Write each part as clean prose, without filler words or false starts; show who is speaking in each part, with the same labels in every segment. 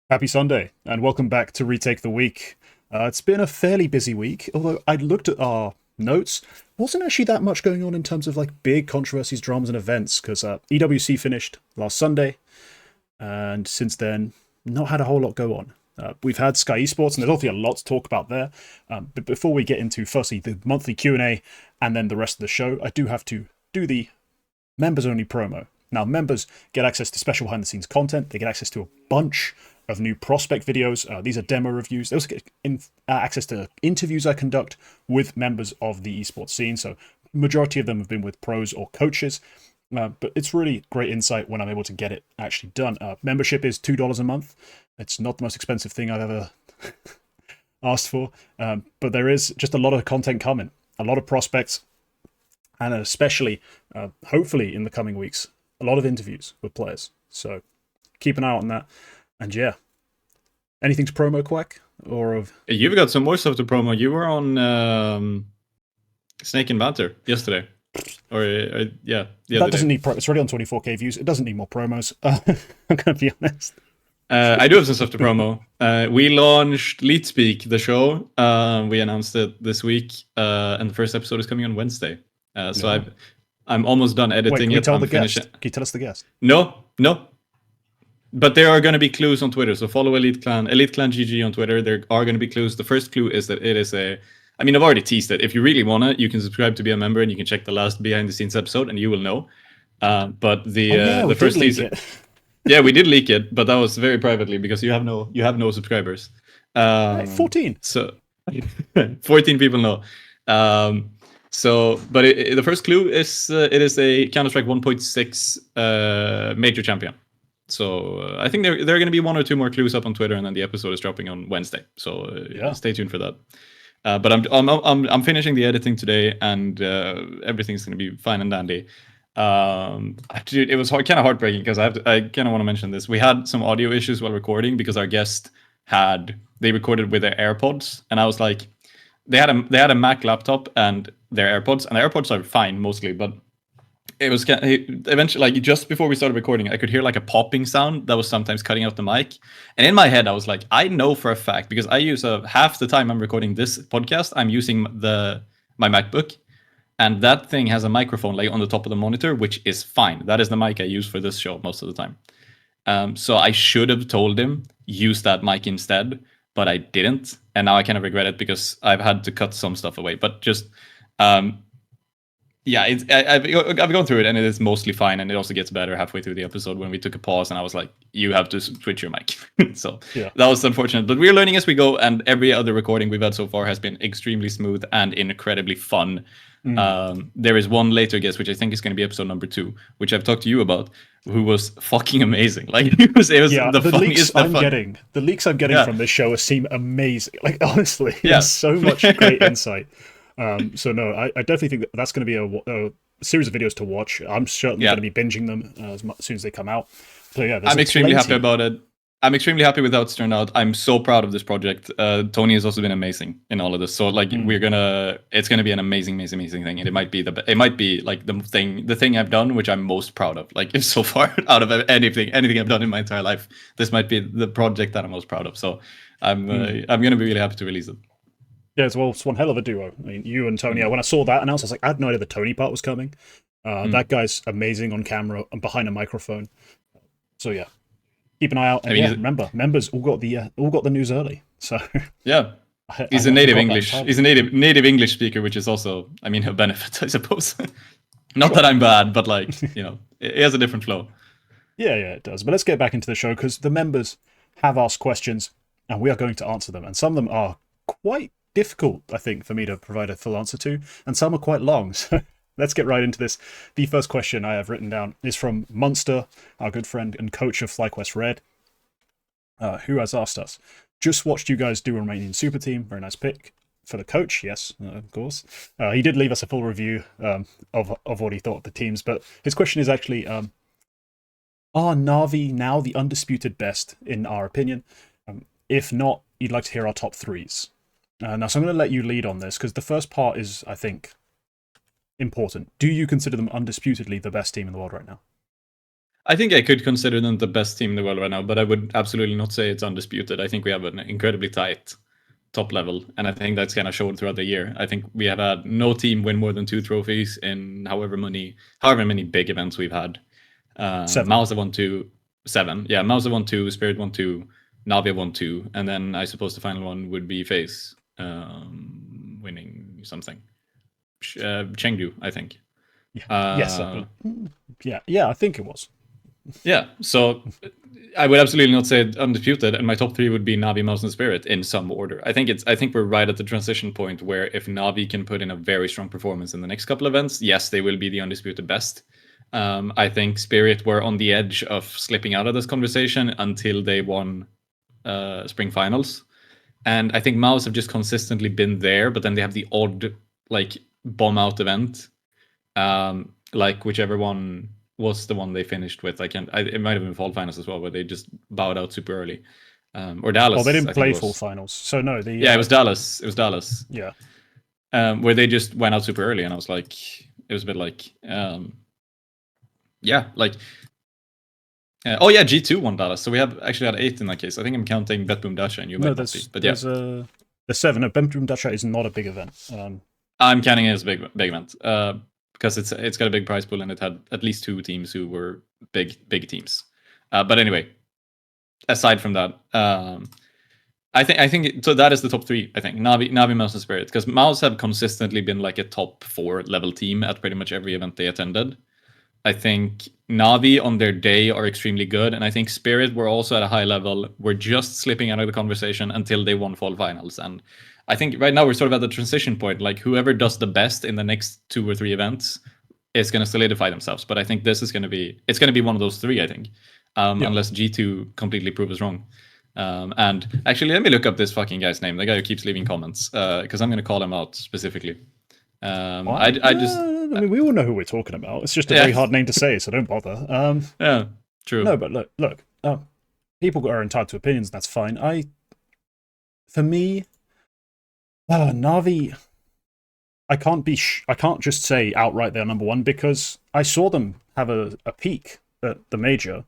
Speaker 1: Happy Sunday, and welcome back to Retake the Week. It's been a fairly busy week, although I looked at our notes. Wasn't actually that much going on in terms of like big controversies, dramas, and events, because EWC finished last Sunday, and since then, not had a whole lot go on. We've had SkyEsports, and there's obviously a lot to talk about there. But before we get into, firstly, the monthly Q&A, and then the rest of the show, I do have to do the members-only promo. Now, members get access to special behind-the-scenes content. They get access to a bunch of new prospect videos. These are demo reviews. They also get access to interviews I conduct with members of the esports scene. So majority of them have been with pros or coaches. But it's really great insight when I'm able to get it actually done. Membership is $2 a month. It's not the most expensive thing I've ever asked for. But there is just a lot of content coming. A lot of prospects. And especially, hopefully in the coming weeks, a lot of interviews with players. So keep an eye out on that. And yeah, anything to promo, Quacke? Or of
Speaker 2: You've got some more stuff to promo. You were on Snake and Banter yesterday. Yeah,
Speaker 1: that doesn't need it's already on 24k views. It doesn't need more promos. I'm going to be honest.
Speaker 2: I do have some stuff to promo. We launched Lead Speak, the show. We announced it this week, and the first episode is coming on Wednesday. So I'm almost done editing
Speaker 1: Wait, can
Speaker 2: it.
Speaker 1: Can you tell us the guest?
Speaker 2: No. But there are going to be clues on Twitter. So follow Elite Clan GG on Twitter. There are going to be clues. The first clue is that it is I've already teased it. If you really want it, you can subscribe to be a member and you can check the last behind the scenes episode and you will know. But the first teaser. Yeah, we did leak it, but that was very privately because you have no subscribers.
Speaker 1: 14.
Speaker 2: So 14 people know. But the first clue is it is a Counter-Strike 1.6 major champion. So I think there are going to be one or two more clues up on Twitter, and then the episode is dropping on Wednesday. So stay tuned for that. But I'm finishing the editing today, and everything's going to be fine and dandy. Dude, it was kind of heartbreaking because I kind of want to mention this. We had some audio issues while recording because our guest they recorded with their AirPods, and I was like, they had a Mac laptop and their AirPods, and the AirPods are fine mostly, but it was eventually, like, just before we started recording, I could hear like a popping sound that was sometimes cutting out the mic. And in my head, I was like, I know for a fact, because I use half the time I'm recording this podcast, I'm using my MacBook, and that thing has a microphone like on the top of the monitor, which is fine. That is the mic I use for this show most of the time. So I should have told him use that mic instead, but I didn't, and now I kind of regret it because I've had to cut some stuff away. But just yeah, I've gone through it and it is mostly fine, and it also gets better halfway through the episode when we took a pause and I was like, you have to switch your mic. So that was unfortunate, but we're learning as we go, and every other recording we've had so far has been extremely smooth and incredibly fun. There is one later guest, which I think is going to be episode number 2, which I've talked to you about, who was fucking amazing. Like it was the funniest.
Speaker 1: The leaks I'm getting from this show seem amazing. Like honestly, there's so much great insight. So no, I definitely think that's going to be a series of videos to watch. I'm certainly going to be binging them as soon as they come out. So yeah,
Speaker 2: I'm extremely happy about it. I'm extremely happy with how it's turned out. I'm so proud of this project. Tony has also been amazing in all of this. So like it's gonna be an amazing thing, and it might be like the thing I've done which I'm most proud of. Like if so far out of anything I've done in my entire life, this might be the project that I'm most proud of. So I'm gonna be really happy to release it.
Speaker 1: Yeah, it's one hell of a duo. I mean, you and Tony. When I saw that announced, I was like, I had no idea the Tony part was coming. That guy's amazing on camera and behind a microphone. So yeah, keep an eye out. And remember, members all got the news early. So
Speaker 2: yeah, he's a native English. He's a native English speaker, which is also, a benefit, I suppose. Not that I'm bad, but like it has a different flow.
Speaker 1: Yeah, it does. But let's get back into the show because the members have asked questions, and we are going to answer them. And some of them are quite difficult, I think, for me to provide a full answer to, and some are quite long. So let's get right into this. The first question I have written down is from Munster, our good friend and coach of FlyQuest Red, who has asked us, just watched you guys do a Romanian super team. Very nice pick for the coach. Yes, of course. He did leave us a full review of what he thought of the teams, but his question is actually, are NAVI now the undisputed best in our opinion? If not, you'd like to hear our top threes. Now, so I'm going to let you lead on this, because the first part is, I think, important. Do you consider them undisputedly the best team in the world right now?
Speaker 2: I think I could consider them the best team in the world right now, but I would absolutely not say it's undisputed. I think we have an incredibly tight top level, and I think that's kind of showed throughout the year. I think we have had no team win more than 2 trophies in however many big events we've had.
Speaker 1: 7.
Speaker 2: Mouse have won 2, 7. Yeah, Mouse have won 2, Spirit won 2, Navi won 2, and then I suppose the final one would be FaZe winning something. Chengdu, I think.
Speaker 1: Yes. Yeah, I think it was.
Speaker 2: Yeah, so I would absolutely not say undisputed, and my top 3 would be Navi, Mouse, and Spirit in some order. I think we're right at the transition point where if Navi can put in a very strong performance in the next couple of events, yes, they will be the undisputed best. I think Spirit were on the edge of slipping out of this conversation until they won Spring Finals, and I think Mouse have just consistently been there, but then they have the odd like bomb out event, like whichever one was the one they finished with. It might have been fall finals as well, where they just bowed out super early. Or Dallas.
Speaker 1: Well, they didn't play fall finals, so no.
Speaker 2: It was Dallas. It was Dallas.
Speaker 1: Yeah.
Speaker 2: Where they just went out super early, and I was like, it was a bit like, yeah, like. Oh yeah, G2 won Dallas, so we have actually had 8 in that case. I think I'm counting BetBoom Dasha, and you might not be, but yeah,
Speaker 1: there's 7. No, BetBoom Dasha is not a big event.
Speaker 2: I'm counting it as a big event. Because it's got a big prize pool and it had at least 2 teams who were big teams. But anyway, aside from that, I think so. That is the top 3. I think Navi, Mouse, and Spirit, because Mouse have consistently been like a top 4 level team at pretty much every event they attended. I think Navi on their day are extremely good, and I think Spirit were also at a high level. We're just slipping out of the conversation until they won fall finals, and I think right now we're sort of at the transition point. Like whoever does the best in the next 2 or 3 events is going to solidify themselves. But I think this is going to be one of those 3. I think, unless G2 completely proves us wrong. And actually, let me look up this fucking guy's name. The guy who keeps leaving comments, because I'm going to call him out specifically.
Speaker 1: I mean, we all know who we're talking about. It's just a very hard name to say, so don't bother.
Speaker 2: Yeah, true.
Speaker 1: No, but look. People are entitled to opinions. That's fine. For me, Navi, I can't just say outright they're number 1, because I saw them have a peak at the major,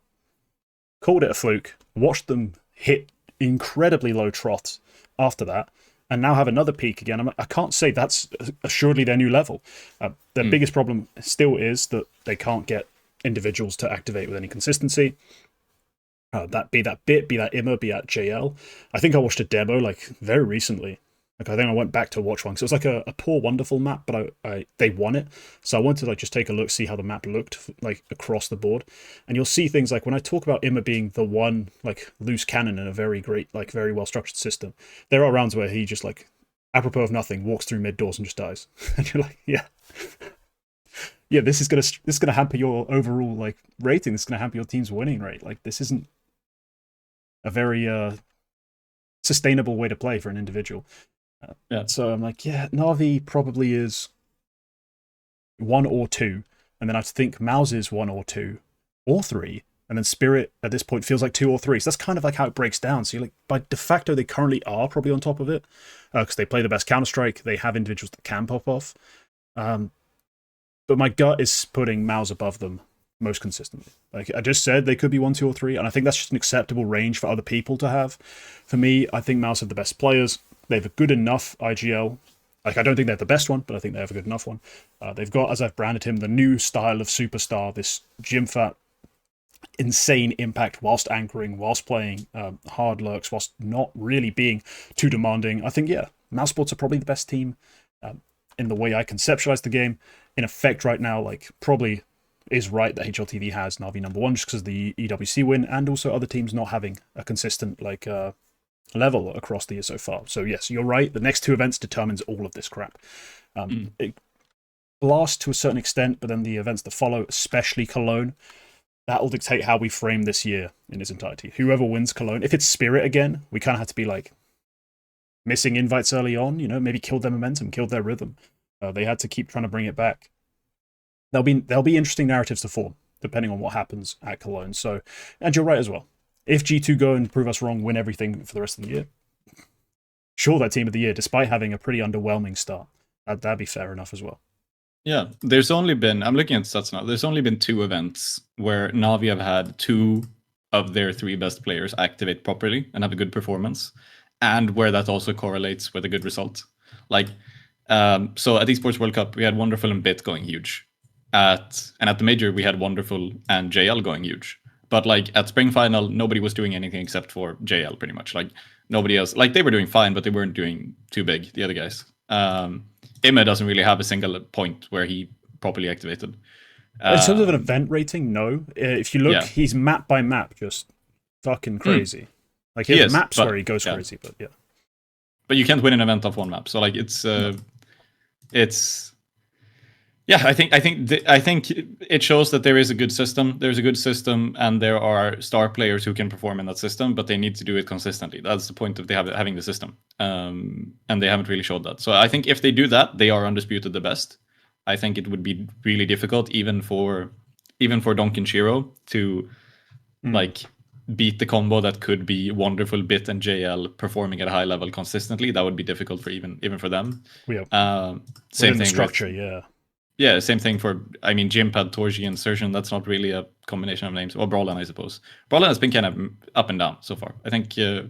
Speaker 1: called it a fluke, watched them hit incredibly low trots after that, and now have another peak again. I can't say that's assuredly their new level. Their biggest problem still is that they can't get individuals to activate with any consistency. That be that Immer, be that JL. I think I watched a demo like very recently. Like I think I went back to watch one. So it was like a poor wonderful map, but they won it. So I wanted to like just take a look, see how the map looked like across the board. And you'll see things like when I talk about Immer being the one like loose cannon in a very great, like very well structured system, there are rounds where he just like apropos of nothing walks through mid doors and just dies. And you're like, yeah. Yeah, this is gonna hamper your overall like rating. This is gonna hamper your team's winning rate. Like this isn't a very sustainable way to play for an individual. So I'm like, yeah, Navi probably is 1 or 2, and then I think Mouse is 1 or 2 or 3, and then Spirit at this point feels like 2 or 3. So that's kind of like how it breaks down. So you're like, by de facto, they currently are probably on top of it because they play the best Counter-Strike. They have individuals that can pop off. But my gut is putting Mouse above them most consistently. Like I just said, they could be 1, 2, or 3, and I think that's just an acceptable range for other people to have. For me, I think Mouse have the best players. They have a good enough IGL. Like I don't think they're the best one, but I think they have a good enough one. They've got, as I've branded him, the new style of superstar, this gym fat, insane impact whilst anchoring, whilst playing hard lurks, whilst not really being too demanding. I think, yeah, Mousesports are probably the best team in the way I conceptualize the game. In effect right now, like probably is right that HLTV has Navi number 1 just because of the EWC win and also other teams not having a consistent like level across the year so far. So yes, you're right. The next 2 events determines all of this crap. It lasts to a certain extent, but then the events that follow, especially Cologne, that will dictate how we frame this year in its entirety. Whoever wins Cologne, if it's Spirit again, we kind of have to be like missing invites early on, you know, maybe killed their momentum, killed their rhythm. They had to keep trying to bring it back. There'll be interesting narratives to form depending on what happens at Cologne. So, and you're right as well. If G2 go and prove us wrong, win everything for the rest of the year, sure, they're team of the year, despite having a pretty underwhelming start. That'd be fair enough as well.
Speaker 2: Yeah, there's only been, I'm looking at stats now, there's only been 2 events where Navi have had 2 of their 3 best players activate properly and have a good performance, and where that also correlates with a good result. Like, so at Esports World Cup, we had Wonderful and Bit going huge. And at the major, we had Wonderful and JL going huge. But like at Spring Final, nobody was doing anything except for JL, pretty much. Like nobody else, like they were doing fine, but they weren't doing too big, the other guys. Ima doesn't really have a single point where he properly activated.
Speaker 1: In terms of an event rating, no. If you look, he's map by map, just fucking crazy. Like he has maps where he goes crazy, but yeah.
Speaker 2: But you can't win an event off one map, so like it's yeah. I think it shows that there is a good system. There's a good system, and there are star players who can perform in that system, but they need to do it consistently. That's the point of having the system, and they haven't really showed that. So I think if they do that, they are undisputed the best. I think it would be really difficult, even for Donkin Shiro to like beat the combo that could be Wonderful, Bit, and JL performing at a high level consistently. That would be difficult for even for them.
Speaker 1: Yeah.
Speaker 2: Same thing.
Speaker 1: Structure,
Speaker 2: Yeah, same thing for, I mean, Jimpad, Torji, and Surgeon. That's not really a combination of names. Or Brawlan, I suppose. Brawlan has been kind of up and down so far. I think
Speaker 1: he's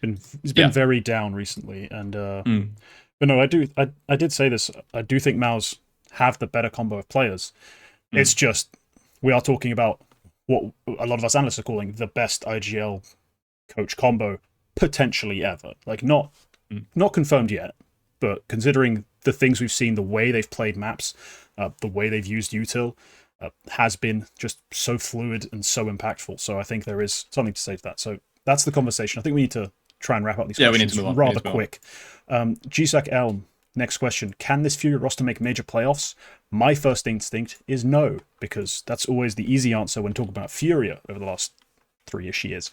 Speaker 1: been very down recently, and but no, I did say this. I do think Maus have the better combo of players. It's just we are talking about what a lot of us analysts are calling the best IGL coach combo potentially ever. Like not confirmed yet, but considering the things we've seen, the way they've played maps, the way they've used util, has been just so fluid and so impactful. So I think there is something to say to that. So that's the conversation. I think we need to try and wrap up these questions.
Speaker 2: We need to move on.
Speaker 1: Rather quick. GSAC Elm, next question. Can this Furia roster make major playoffs? My first instinct is no, because that's always the easy answer when talking about Furia over the last 3-ish years.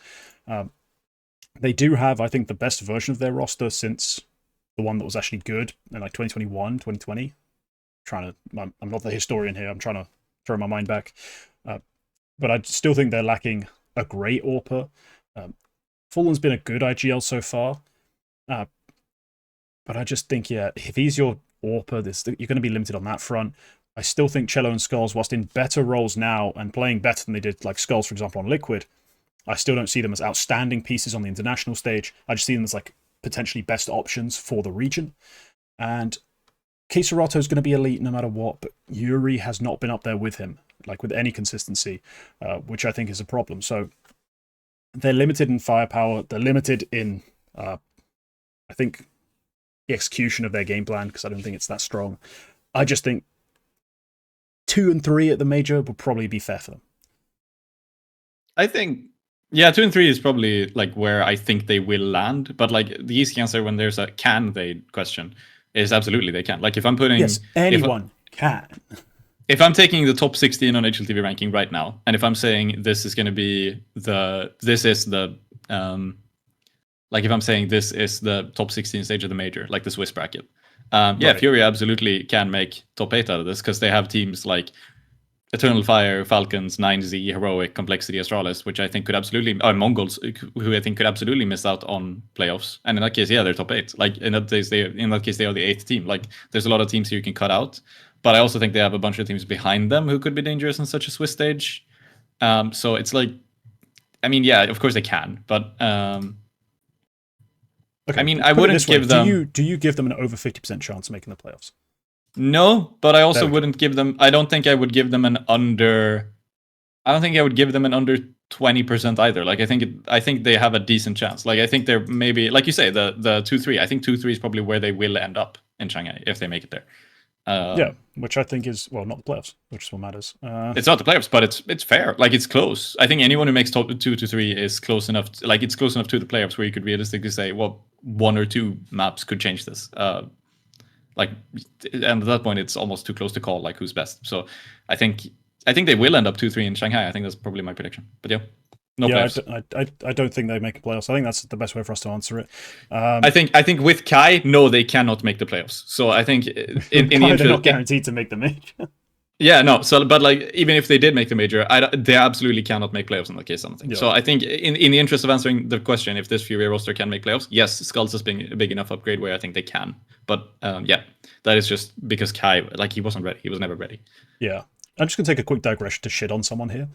Speaker 1: They do have, I think, the best version of their roster since the one that was actually good in like 2021, 2020. I'm not the historian here. I'm trying to throw my mind back. But I still think they're lacking a great AWPer. Fallen's been a good IGL so far. But I just think, if he's your AWPer, you're going to be limited on that front. I still think Cello and Skulls, whilst in better roles now and playing better than they did, like Skulls, for example, on Liquid, I still don't see them as outstanding pieces on the international stage. I just see them as like potentially best options for the region. And Kisarato is going to be elite no matter what, but Yuri has not been up there with him, like with any consistency, which I think is a problem. So they're limited in firepower. They're limited in, I think, the execution of their game plan, because I don't think it's that strong. I just think 2 and 3 at the major would probably be fair for them.
Speaker 2: I think, 2 and 3 is probably like where I think they will land. But like the easy answer when there's a can they question is absolutely they can. Like if I'm putting,
Speaker 1: yes, anyone can.
Speaker 2: If I'm taking the top 16 on HLTV ranking right now, and if I'm saying this is going to be like if I'm saying this is the top 16 stage of the major, like the Swiss bracket, right. Furia absolutely can make top 8 out of this, because they have teams like Eternal Fire, Falcons, 9Z, Heroic, Complexity, Astralis, which I think could absolutely, Mongols, who I think could absolutely miss out on playoffs. And in that case, they're top 8. Like in that case, they are the 8th team. Like there's a lot of teams here you can cut out, but I also think they have a bunch of teams behind them who could be dangerous in such a Swiss stage. So it's like, I mean, of course they can, but
Speaker 1: okay,
Speaker 2: I mean, I wouldn't give them.
Speaker 1: Do you give them an over 50% chance of making the playoffs?
Speaker 2: No, but I also wouldn't give them. I don't think I would give them an under. I don't think I would give them an under 20% either. Like I think they have a decent chance. Like I think they're maybe, like you say, the 2-3. I think 2-3 is probably where they will end up in Shanghai if they make it there.
Speaker 1: Which I think is, well, not the playoffs, which is what matters.
Speaker 2: It's not the playoffs, but it's fair. Like it's close. I think anyone who makes top 2 to 3 is close enough. Like it's close enough to the playoffs where you could realistically say, well, 1 or 2 maps could change this. And at that point, it's almost too close to call like who's best. So I think they will end up 2-3 in Shanghai. I think that's probably my prediction. But playoffs.
Speaker 1: I don't think they make a playoffs. I think that's the best way for us to answer it.
Speaker 2: I think with Kai, no, they cannot make the playoffs. So I think in the
Speaker 1: they're not guaranteed to make the major.
Speaker 2: Yeah, no. So, but like, even if they did make the major, they absolutely cannot make playoffs in that case. I don't think.
Speaker 1: Yeah.
Speaker 2: So, I think in the interest of answering the question, if this Furia roster can make playoffs, yes, Skulls has been a big enough upgrade where I think they can. But yeah, that is just because Kai, like, he wasn't ready. He was never ready.
Speaker 1: Yeah, I'm just gonna take a quick digression to shit on someone here,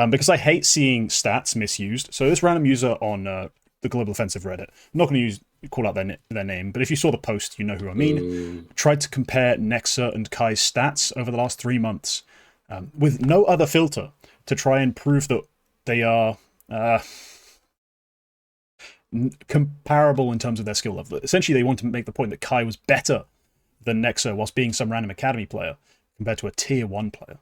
Speaker 1: because I hate seeing stats misused. So this random user on the Global Offensive Reddit, I'm not gonna call out their name, but if you saw the post, you know who I mean. Tried to compare Nexa and Kai's stats over the last 3 months, with no other filter to try and prove that they are comparable in terms of their skill level. Essentially, they want to make the point that Kai was better than Nexa whilst being some random academy player compared to a tier 1 player.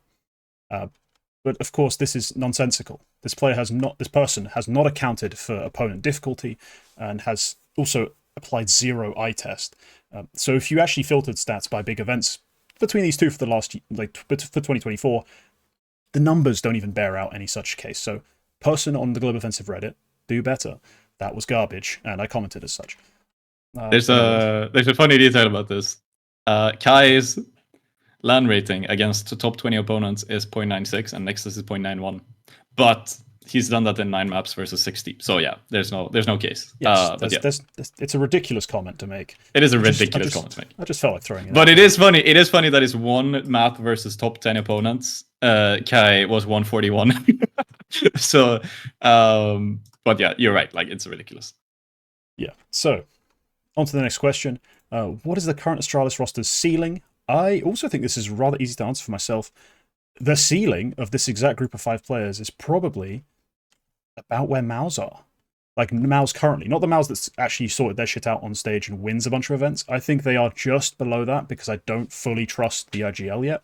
Speaker 1: But of course, this is nonsensical. This person has not accounted for opponent difficulty and has also applied 0 eye test. So if you actually filtered stats by big events between these two for the last, for 2024, the numbers don't even bear out any such case. So person on the Global Offensive Reddit, do better. That was garbage, and I commented as such.
Speaker 2: There's a funny detail about this. Kai's LAN rating against the top 20 opponents is 0.96 and Nexus is 0.91. But he's done that in 9 maps versus 60. So yeah, there's no case.
Speaker 1: Yes, it's a ridiculous comment to make.
Speaker 2: It is a ridiculous comment to make.
Speaker 1: I just felt like throwing it
Speaker 2: But it is funny. It is funny that it's 1 map versus top 10 opponents. Kai was 141. So, but yeah, you're right. Like, it's ridiculous.
Speaker 1: Yeah. So, on to the next question. What is the current Astralis roster's ceiling? I also think this is rather easy to answer for myself. The ceiling of this exact group of 5 players is probably about where Maus are. Like Maus currently, not the Maus that's actually sorted their shit out on stage and wins a bunch of events. I think they are just below that because I don't fully trust the IGL yet.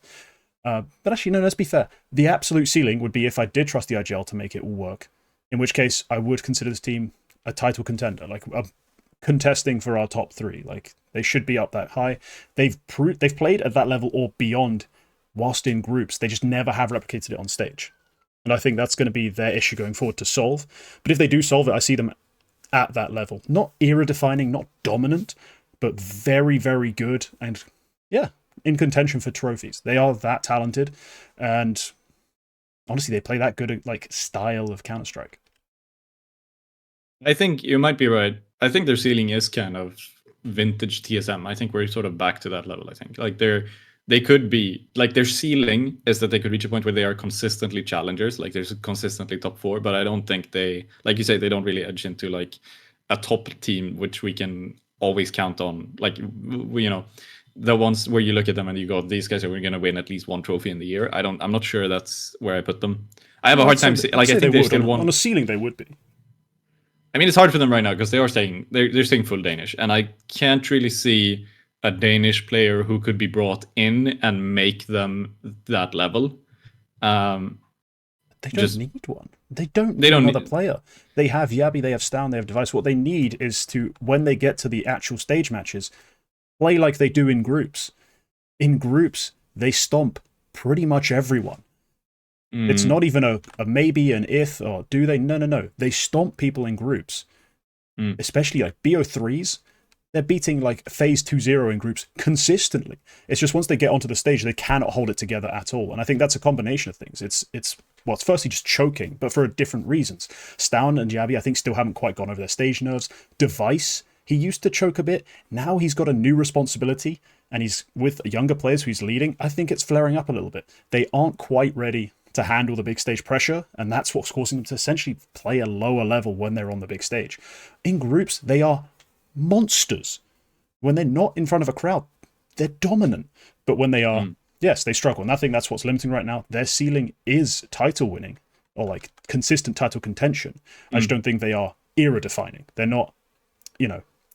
Speaker 1: But actually, no, let's be fair. The absolute ceiling would be if I did trust the IGL to make it all work. In which case, I would consider this team a title contender, like contesting for our top 3. Like, they should be up that high. They've played at that level or beyond whilst in groups. They just never have replicated it on stage. And I think that's going to be their issue going forward to solve. But if they do solve it, I see them at that level. Not era-defining, not dominant, but very, very good. And yeah, in contention for trophies. They are that talented. And honestly, they play that good like style of Counter-Strike.
Speaker 2: I think you might be right. I think their ceiling is kind of vintage TSM. I think we're sort of back to that level. I think like they could be like their ceiling is that they could reach a point where they are consistently challengers, like there's consistently top 4. But I don't think they, like you say, they don't really edge into like a top team which we can always count on. Like the ones where you look at them and you go, these guys are going to win at least 1 trophy in the year. I'm not sure that's where I put them. I have a hard time seeing. Like I think they still
Speaker 1: on a ceiling they would be.
Speaker 2: I mean, it's hard for them right now because they're staying full Danish, and I can't really see a Danish player who could be brought in and make them that level.
Speaker 1: They don't need one. They don't need another player. They have Yabi, they have Stown, they have Device. What they need is to, when they get to the actual stage matches, play like they do in groups. In groups, they stomp pretty much everyone. It's not even a maybe, an if, or do they? No. They stomp people in groups. Especially like BO3s. They're beating like phase 2-0 in groups consistently. It's just once they get onto the stage, they cannot hold it together at all. And I think that's a combination of things. It's firstly just choking, but for different reasons. Stown and Yabi, I think, still haven't quite gone over their stage nerves. Device, he used to choke a bit. Now he's got a new responsibility, and he's with younger players who he's leading. I think it's flaring up a little bit. They aren't quite ready to handle the big stage pressure, and that's what's causing them to essentially play a lower level when they're on the big stage. In groups, they are monsters. When they're not in front of a crowd, they're dominant. But when they are, yes, they struggle. And I think that's what's limiting right now. Their ceiling is title winning, or like consistent title contention. I just don't think they are era defining. They're not,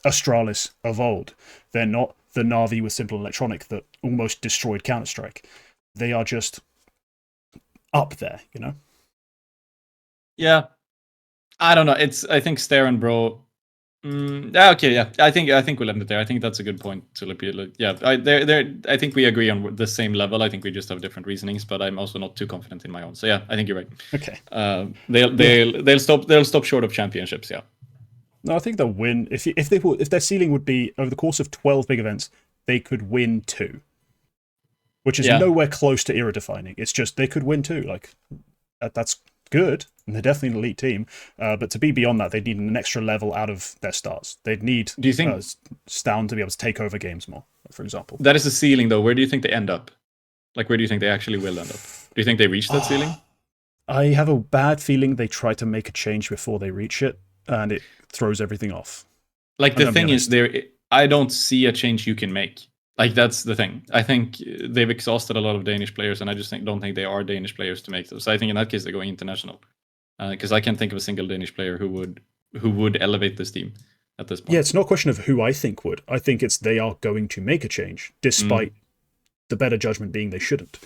Speaker 1: Astralis of old. They're not the NAVI with Simple Electronic that almost destroyed Counter-Strike. They are just up there,
Speaker 2: Yeah, I don't know. I think Stare and Bro. Okay, yeah. I think we'll end it there. I think that's a good point to look at. Yeah, I think we agree on the same level. I think we just have different reasonings, but I'm also not too confident in my own. So yeah, I think you're right.
Speaker 1: Okay.
Speaker 2: They'll stop short of championships. Yeah.
Speaker 1: No, I think they'll win. If their ceiling would be over the course of 12 big events, they could win 2. which is nowhere close to era defining. It's just they could win too. Like that's good, and they're definitely an elite team. But to be beyond that, they'd need an extra level out of their stars. They'd need
Speaker 2: Do you think
Speaker 1: Stound to be able to take over games more, for example.
Speaker 2: That is the ceiling, though. Where do you think they end up? Like, where do you think they actually will end up? Do you think they reach that ceiling?
Speaker 1: I have a bad feeling they try to make a change before they reach it, and it throws everything off.
Speaker 2: Like, the thing is, I don't see a change you can make. Like, that's the thing. I think they've exhausted a lot of Danish players, and I just don't think they are Danish players to make those. So I think in that case, they're going international. Because I can't think of a single Danish player who would elevate this team at this point.
Speaker 1: Yeah, it's not a question of who I think would. I think it's they are going to make a change, despite the better judgment being they shouldn't,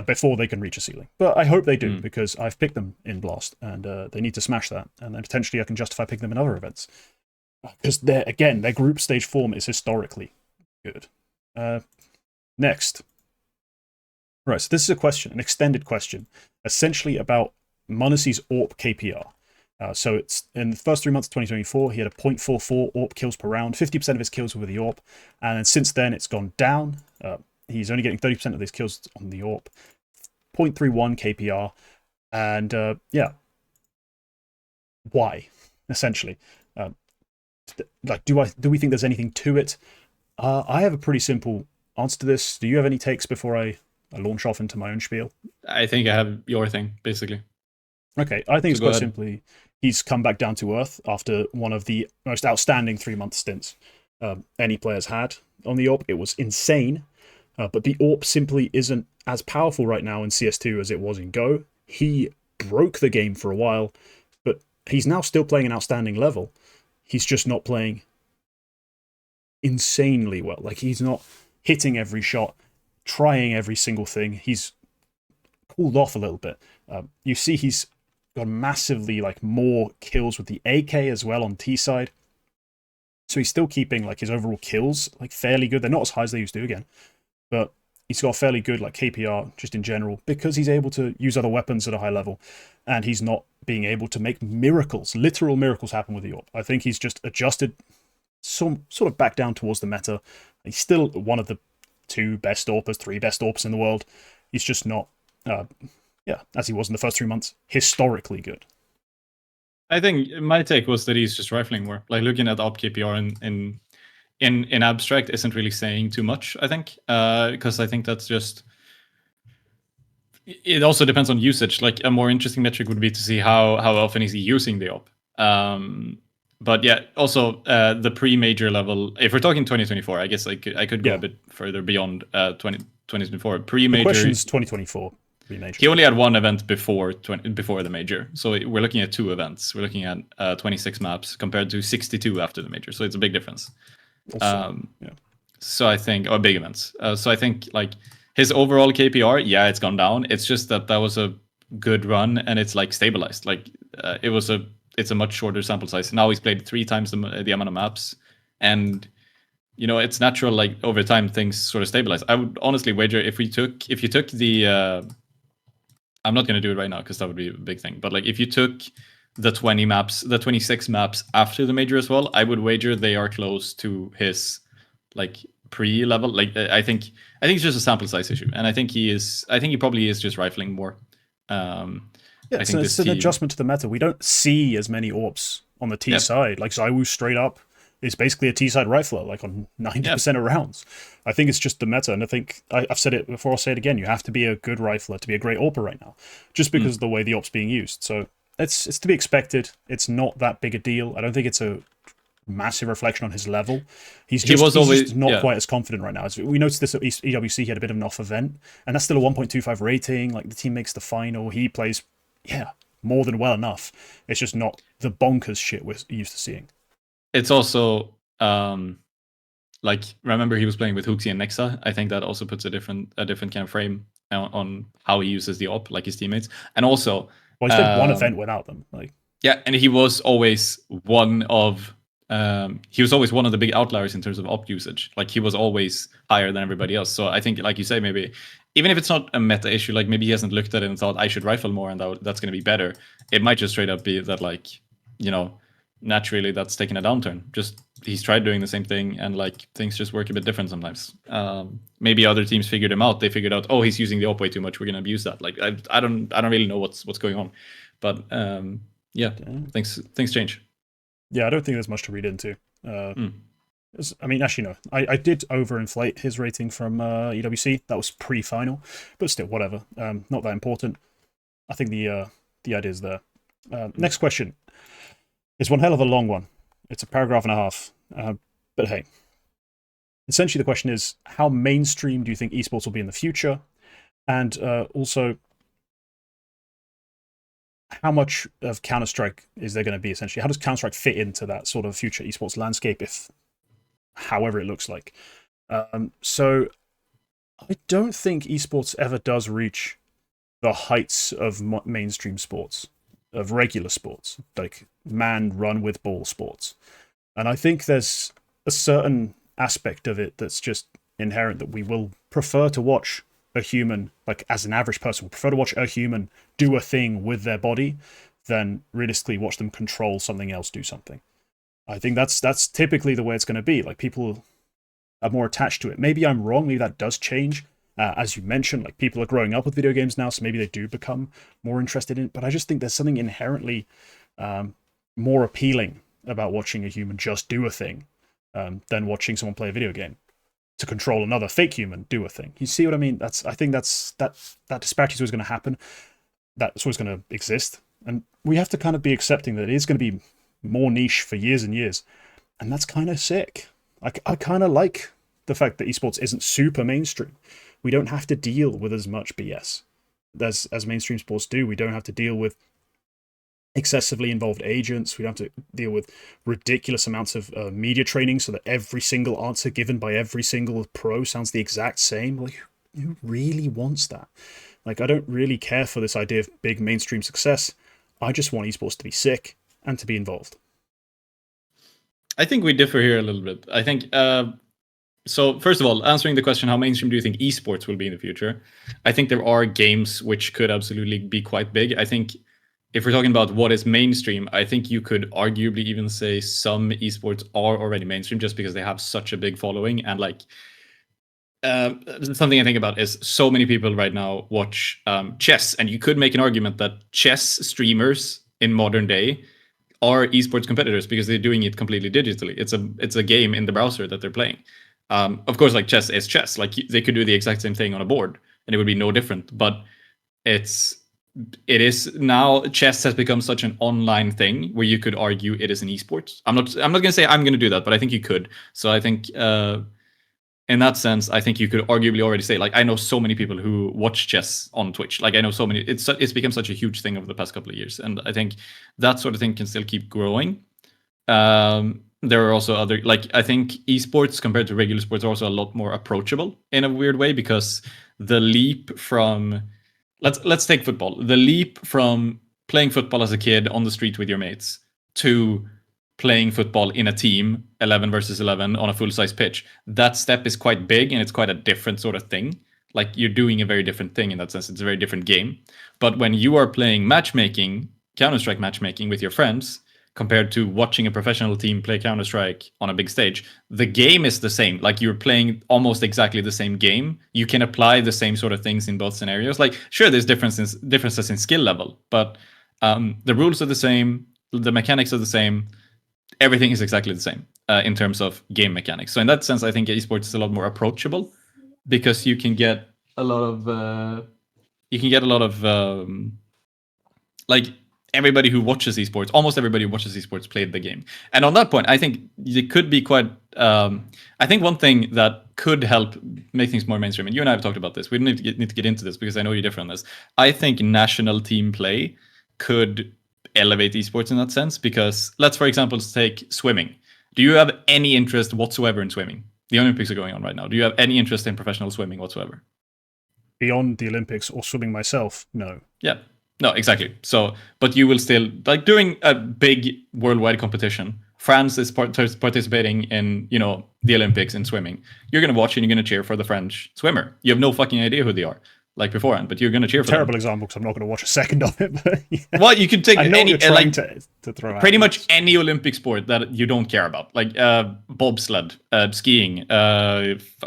Speaker 1: before they can reach a ceiling. But I hope they do, because I've picked them in Blast, and they need to smash that. And then potentially I can justify picking them in other events. Because, their group stage form is historically good. Next. Right, so this is a question, an extended question, essentially about Munacy's AWP KPR. So it's in the first 3 months of 2024, he had a 0.44 AWP kills per round. 50% of his kills were with the AWP. And then since then, it's gone down. He's only getting 30% of his kills on the AWP. 0.31 KPR. And why, essentially? Do we think there's anything to it? I have a pretty simple answer to this. Do you have any takes before I launch off into my own spiel?
Speaker 2: I think I have your thing, basically.
Speaker 1: Okay, I think it's quite simply he's come back down to earth after one of the most outstanding 3-month stints any player's had on the AWP. It was insane, but the AWP simply isn't as powerful right now in CS2 as it was in Go. He broke the game for a while, but he's now still playing an outstanding level. He's just not playing insanely well. Like, he's not hitting every shot, trying every single thing. He's cooled off a little bit. You see he's got massively more kills with the AK as well on T side. So he's still keeping his overall kills fairly good. They're not as high as they used to again, but he's got a fairly good KPR just in general because he's able to use other weapons at a high level, and he's not being able to make literal miracles happen with the AWP. I think he's just adjusted sort of back down towards the meta. He's still one of the 2 best AWPers, 3 best AWPers in the world. He's just not as he was in the first 3 months, historically good.
Speaker 2: I think my take was that he's just rifling more. Looking at AWP KPR in abstract isn't really saying too much, I think. Because I think that's just... It also depends on usage. A more interesting metric would be to see how often is he using the AWP. But yeah, also the pre-major level, if we're talking 2024, I guess I could go a bit further beyond 2024. Pre-major...
Speaker 1: The question's 2024. Major.
Speaker 2: He only had 1 event before the major, so we're looking at 2 events. We're looking at 26 maps compared to 62 after the major, so it's a big difference. So I think, or big events. So I think his overall KPR, it's gone down. It's just that was a good run, and it's stabilized. It's a much shorter sample size. Now he's played 3 times the amount of maps, and it's natural. Over time, things sort of stabilize. I would honestly wager if you took the I'm not going to do it right now because that would be a big thing. But if you took the 26 maps after the major as well, I would wager they are close to his pre-level. I think it's just a sample size issue, and I think he probably is just rifling more.
Speaker 1: It's an adjustment to the meta. We don't see as many AWPs on the T side. Zywoo straight up is basically a T-side rifler, on 90% of rounds. I think it's just the meta, and I think I've said it before, I'll say it again, you have to be a good rifler to be a great AWPer right now, just because of the way the AWP's being used. So it's to be expected. It's not that big a deal. I don't think it's a massive reflection on his level. He's just not quite as confident right now. As we noticed this at EWC, he had a bit of an off event, and that's still a 1.25 rating. The team makes the final. He plays, more than well enough. It's just not the bonkers shit we're used to seeing.
Speaker 2: It's also remember he was playing with Hooksy and Nexa. I think that also puts a different kind of frame on how he uses the AWP, his teammates. And also,
Speaker 1: he's played 1 event without them.
Speaker 2: And he was always one of the big outliers in terms of AWP usage. He was always higher than everybody else. So I think, like you say, maybe even if it's not a meta issue, maybe he hasn't looked at it and thought I should rifle more and that's going to be better. It might just straight up be that naturally that's taking a downturn just he's tried doing the same thing, and like things just work a bit different sometimes. Maybe other teams figured him out. They figured out, oh, he's using the op way too much. We're gonna abuse that. Like I don't really know what's going on, but yeah, things change.
Speaker 1: Yeah, I don't think there's much to read into. I mean, actually, no. I did overinflate his rating from EWC. That was pre-final, but still, whatever. Not that important. I think the idea is there. Next question is one hell of a long one. It's a paragraph and a half. But hey, essentially the question is, how mainstream do you think esports will be in the future? And also, how much of Counter-Strike is there going to be, essentially? How does Counter-Strike fit into that sort of future esports landscape, if however it looks like? So I don't think esports ever does reach the heights of mainstream sports, of regular sports, like man run with ball sports. And I think there's a certain aspect of it that's just inherent, that we will prefer to watch a human, like as an average person, will prefer to watch a human do a thing with their body than realistically watch them control something else do something. I think that's typically the way it's going to be. Like, people are more attached to it. Maybe I'm wrong. Maybe that does change. As you mentioned, like, people are growing up with video games now, so maybe they do become more interested in it. But I just think there's something inherently more appealing about watching a human just do a thing than watching someone play a video game to control another fake human do a thing. You see what I mean? I think that disparity is always going to happen. That's always going to exist. And we have to kind of be accepting that it is going to be more niche for years and years. And that's kind of sick. I kind of like the fact that esports isn't super mainstream. We don't have to deal with as much BS as mainstream sports do. We don't have to deal with excessively involved agents. We don't have to deal with ridiculous amounts of media training so that every single answer given by every single pro sounds the exact same. Like, who really wants that? Like, I don't really care for this idea of big mainstream success. I just want esports to be sick and to be involved.
Speaker 2: I think we differ here a little bit. I think, so first of all, answering the question, how mainstream do you think esports will be in the future? I think there are games which could absolutely be quite big. I think if we're talking about what is mainstream, I think you could arguably even say some esports are already mainstream just because they have such a big following. And like, something I think about is so many people right now watch chess, and you could make an argument that chess streamers in modern day are esports competitors because they're doing it completely digitally. It's a game in the browser that they're playing. Of course, like, chess is chess. Like, they could do the exact same thing on a board and it would be no different. But it is now, chess has become such an online thing where you could argue it is an esports. I'm not going to say I'm going to do that, but I think you could. So I think in that sense, I think you could arguably already say, like, I know so many people who watch chess on Twitch. Like, I know so many. It's become such a huge thing over the past couple of years, and I think that sort of thing can still keep growing. There are also other, like, I think esports compared to regular sports are also a lot more approachable in a weird way, because the leap from let's take football. The leap from playing football as a kid on the street with your mates to playing football in a team, 11 versus 11 on a full-size pitch, that step is quite big, and it's quite a different sort of thing. Like, you're doing a very different thing in that sense. It's a very different game. But when you are playing matchmaking, Counter-Strike matchmaking with your friends, compared to watching a professional team play Counter-Strike on a big stage, the game is the same. Like, you're playing almost exactly the same game. You can apply the same sort of things in both scenarios. Like, sure, there's differences in skill level, but the rules are the same, the mechanics are the same, everything is exactly the same in terms of game mechanics. So in that sense, I think esports is a lot more approachable, because you can get a lot of like, everybody who watches esports, almost everybody who watches esports played the game. And on that point, I think it could be quite, I think one thing that could help make things more mainstream, and you and I have talked about this, we don't need to get into this because I know you differ on this. I think national team play could elevate esports in that sense, because let's, for example, take swimming. Do you have any interest whatsoever in swimming? The Olympics are going on right now. Do you have any interest in professional swimming whatsoever?
Speaker 1: Beyond the Olympics or swimming myself, no.
Speaker 2: Yeah. No, exactly. So, but you will still, like, during a big worldwide competition, France is participating in, you know, the Olympics in swimming. You're going to watch and you're going to cheer for the French swimmer. You have no fucking idea who they are. like beforehand, but you're going to cheer for
Speaker 1: Terrible
Speaker 2: them.
Speaker 1: example because I'm not going to watch a second of it. But yeah.
Speaker 2: Well, you can take
Speaker 1: I know
Speaker 2: any
Speaker 1: you're trying
Speaker 2: like
Speaker 1: to throw
Speaker 2: pretty
Speaker 1: out
Speaker 2: much any Olympic sport that you don't care about, like bobsled, skiing,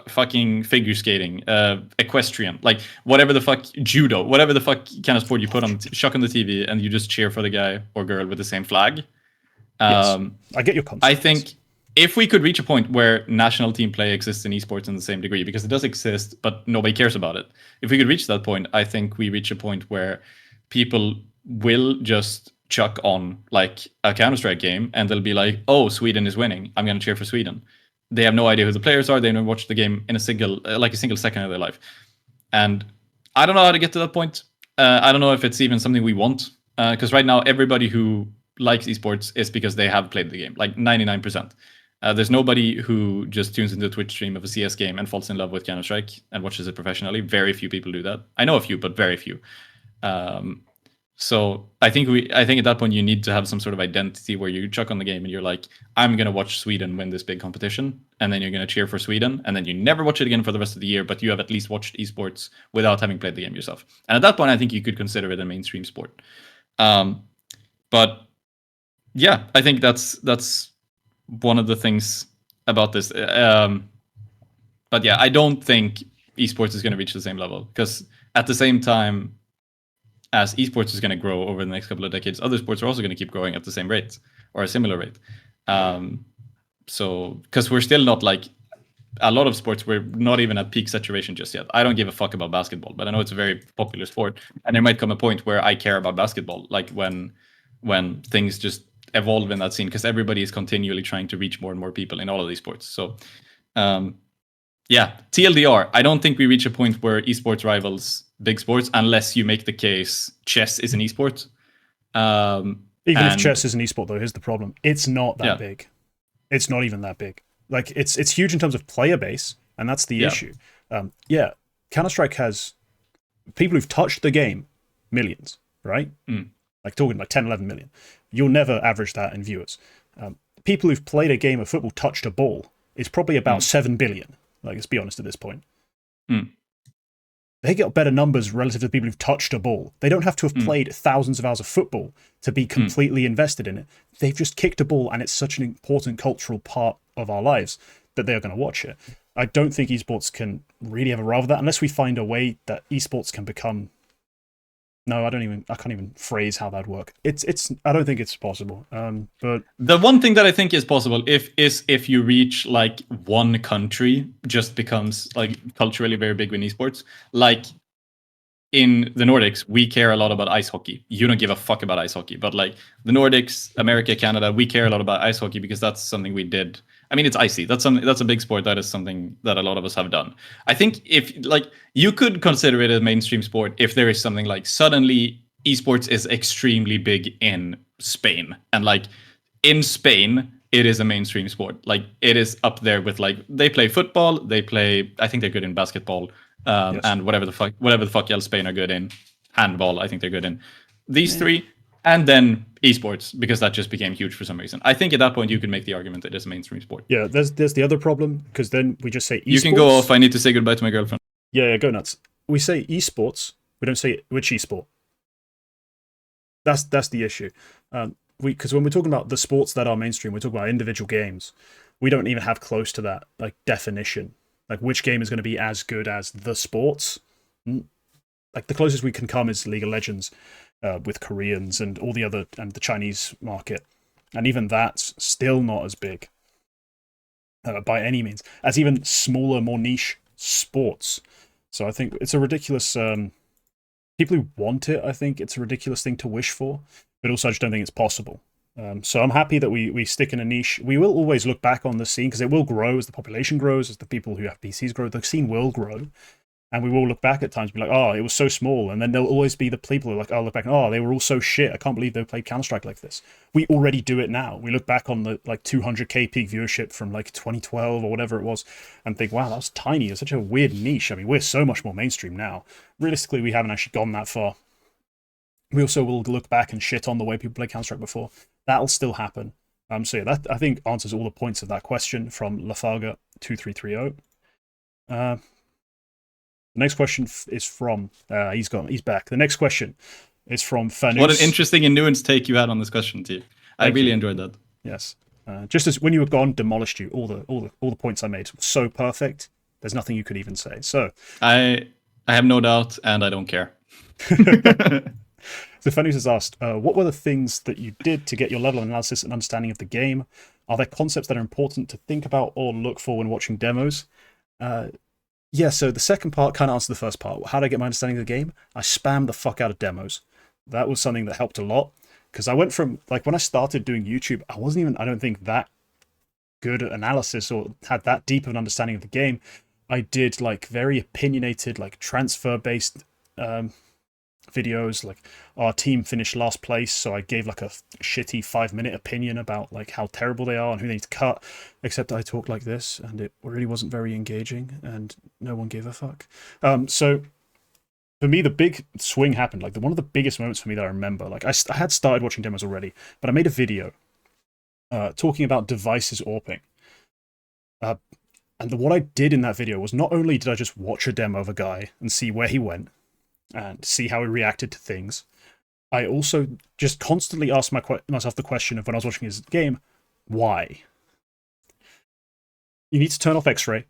Speaker 2: fucking figure skating, equestrian, like whatever the fuck, judo, whatever the fuck kind of sport you put on chuck on the TV and you just cheer for the guy or girl with the same flag.
Speaker 1: Yes, I get your concept.
Speaker 2: I think if we could reach a point where national team play exists in esports in the same degree, because it does exist, but nobody cares about it. If we could reach that point, I think we reach a point where people will just chuck on like a Counter-Strike game and they'll be like, oh, Sweden is winning, I'm going to cheer for Sweden. They have no idea who the players are. They don't watch the game in a single second of their life. And I don't know how to get to that point. I don't know if it's even something we want. Because right now, everybody who likes esports is because they have played the game, like 99%. There's nobody who just tunes into a Twitch stream of a CS game and falls in love with Counter-Strike and watches it professionally. Very few people do that. I know a few, but very few. So I think at that point you need to have some sort of identity where you chuck on the game and you're like, I'm gonna watch Sweden win this big competition, and then you're gonna cheer for Sweden, and then you never watch it again for the rest of the year, but you have at least watched esports without having played the game yourself. And at that point, I think you could consider it a mainstream sport. But yeah, I think that's one of the things about this. But yeah, I don't think esports is going to reach the same level, because at the same time as esports is going to grow over the next couple of decades, other sports are also going to keep growing at the same rate or a similar rate. So because we're still not like a lot of sports, we're not even at peak saturation just yet. I don't give a fuck about basketball, but I know it's a very popular sport, and there might come a point where I care about basketball, like when things just evolve in that scene, because everybody is continually trying to reach more and more people in all of these sports. So yeah, TLDR, I don't think we reach a point where esports rivals big sports unless you make the case chess is an esport.
Speaker 1: Even if chess is an esport, though, here's the problem. It's not that big. It's not even that big. Like, it's huge in terms of player base, and that's the issue. Counter-Strike has people who've touched the game, millions, right? Like talking like 10, 11 million. You'll never average that in viewers. People who've played a game of football, touched a ball, is probably about 7 billion. Like, let's be honest at this point. They get better numbers relative to the people who've touched a ball. They don't have to have played thousands of hours of football to be completely invested in it. They've just kicked a ball, and it's such an important cultural part of our lives that they are going to watch it. I don't think esports can really ever rival that unless we find a way that esports can become... No, I can't even phrase how that'd work. I don't think it's possible. But
Speaker 2: the one thing that I think is possible if you reach like one country just becomes like culturally very big in esports. Like in the Nordics, we care a lot about ice hockey. You don't give a fuck about ice hockey, but like the Nordics, America, Canada, we care a lot about ice hockey because that's something we did. I mean, it's icy. That's a big sport. That is something that a lot of us have done. I think if like you could consider it a mainstream sport if there is something like suddenly esports is extremely big in Spain, and like in Spain it is a mainstream sport. Like it is up there with like they play football, they play. I think they're good in basketball, and whatever the fuck else Spain are good in. Handball, I think they're good in. These three. And then esports, because that just became huge for some reason. I think at that point you can make the argument that it's a mainstream sport.
Speaker 1: Yeah, there's the other problem, because then we just say esports.
Speaker 2: You can go off. I need to say goodbye to my girlfriend.
Speaker 1: Yeah, go nuts. We say esports. We don't say which esport. That's the issue. Because when we're talking about the sports that are mainstream, we're talking about individual games. We don't even have close to that like definition. Like which game is going to be as good as the sports. Like the closest we can come is League of Legends. With Koreans and all the other, and the Chinese market. And even that's still not as big by any means as even smaller, more niche sports. So I think it's a ridiculous, people who want it, I think it's a ridiculous thing to wish for, but also I just don't think it's possible. So I'm happy that we stick in a niche. We will always look back on the scene because it will grow as the population grows, as the people who have PCs grow, the scene will grow. And we will look back at times and be like, oh, it was so small. And then there'll always be the people who are like, oh, look back, oh, they were all so shit. I can't believe they played Counter-Strike like this. We already do it now. We look back on the like 200k peak viewership from like 2012 or whatever it was and think, wow, that was tiny. It's such a weird niche. I mean, we're so much more mainstream now. Realistically, we haven't actually gone that far. We also will look back and shit on the way people played Counter-Strike before. That'll still happen. So yeah, that I think answers all the points of that question from Lafarga2330. The next question is from he's back. The next question is from Fanus.
Speaker 2: What an interesting and nuanced take you had on this question, T. I really enjoyed that.
Speaker 1: Yes. Just as when you were gone, demolished you. All the points I made were so perfect. There's nothing you could even say. So
Speaker 2: I have no doubt, and I don't care.
Speaker 1: So Fanus has asked, what were the things that you did to get your level of analysis and understanding of the game? Are there concepts that are important to think about or look for when watching demos? Yeah, so the second part kind of answered the first part. How did I get my understanding of the game? I spammed the fuck out of demos. That was something that helped a lot. Because I went from, like, when I started doing YouTube, I wasn't even, I don't think, that good at analysis or had that deep of an understanding of the game. I did, like, very opinionated, like, transfer-based videos, like our team finished last place, so I gave like a shitty 5-minute opinion about like how terrible they are and who they need to cut, except I talked like this and it really wasn't very engaging and no one gave a fuck. So for me, the big swing happened, like one of the biggest moments for me that I remember, like I had started watching demos already, but I made a video talking about devices AWPing. And what I did in that video was not only did I just watch a demo of a guy and see where he went, and see how he reacted to things, I also just constantly asked myself the question of when I was watching his game, why? You need to turn off X-ray.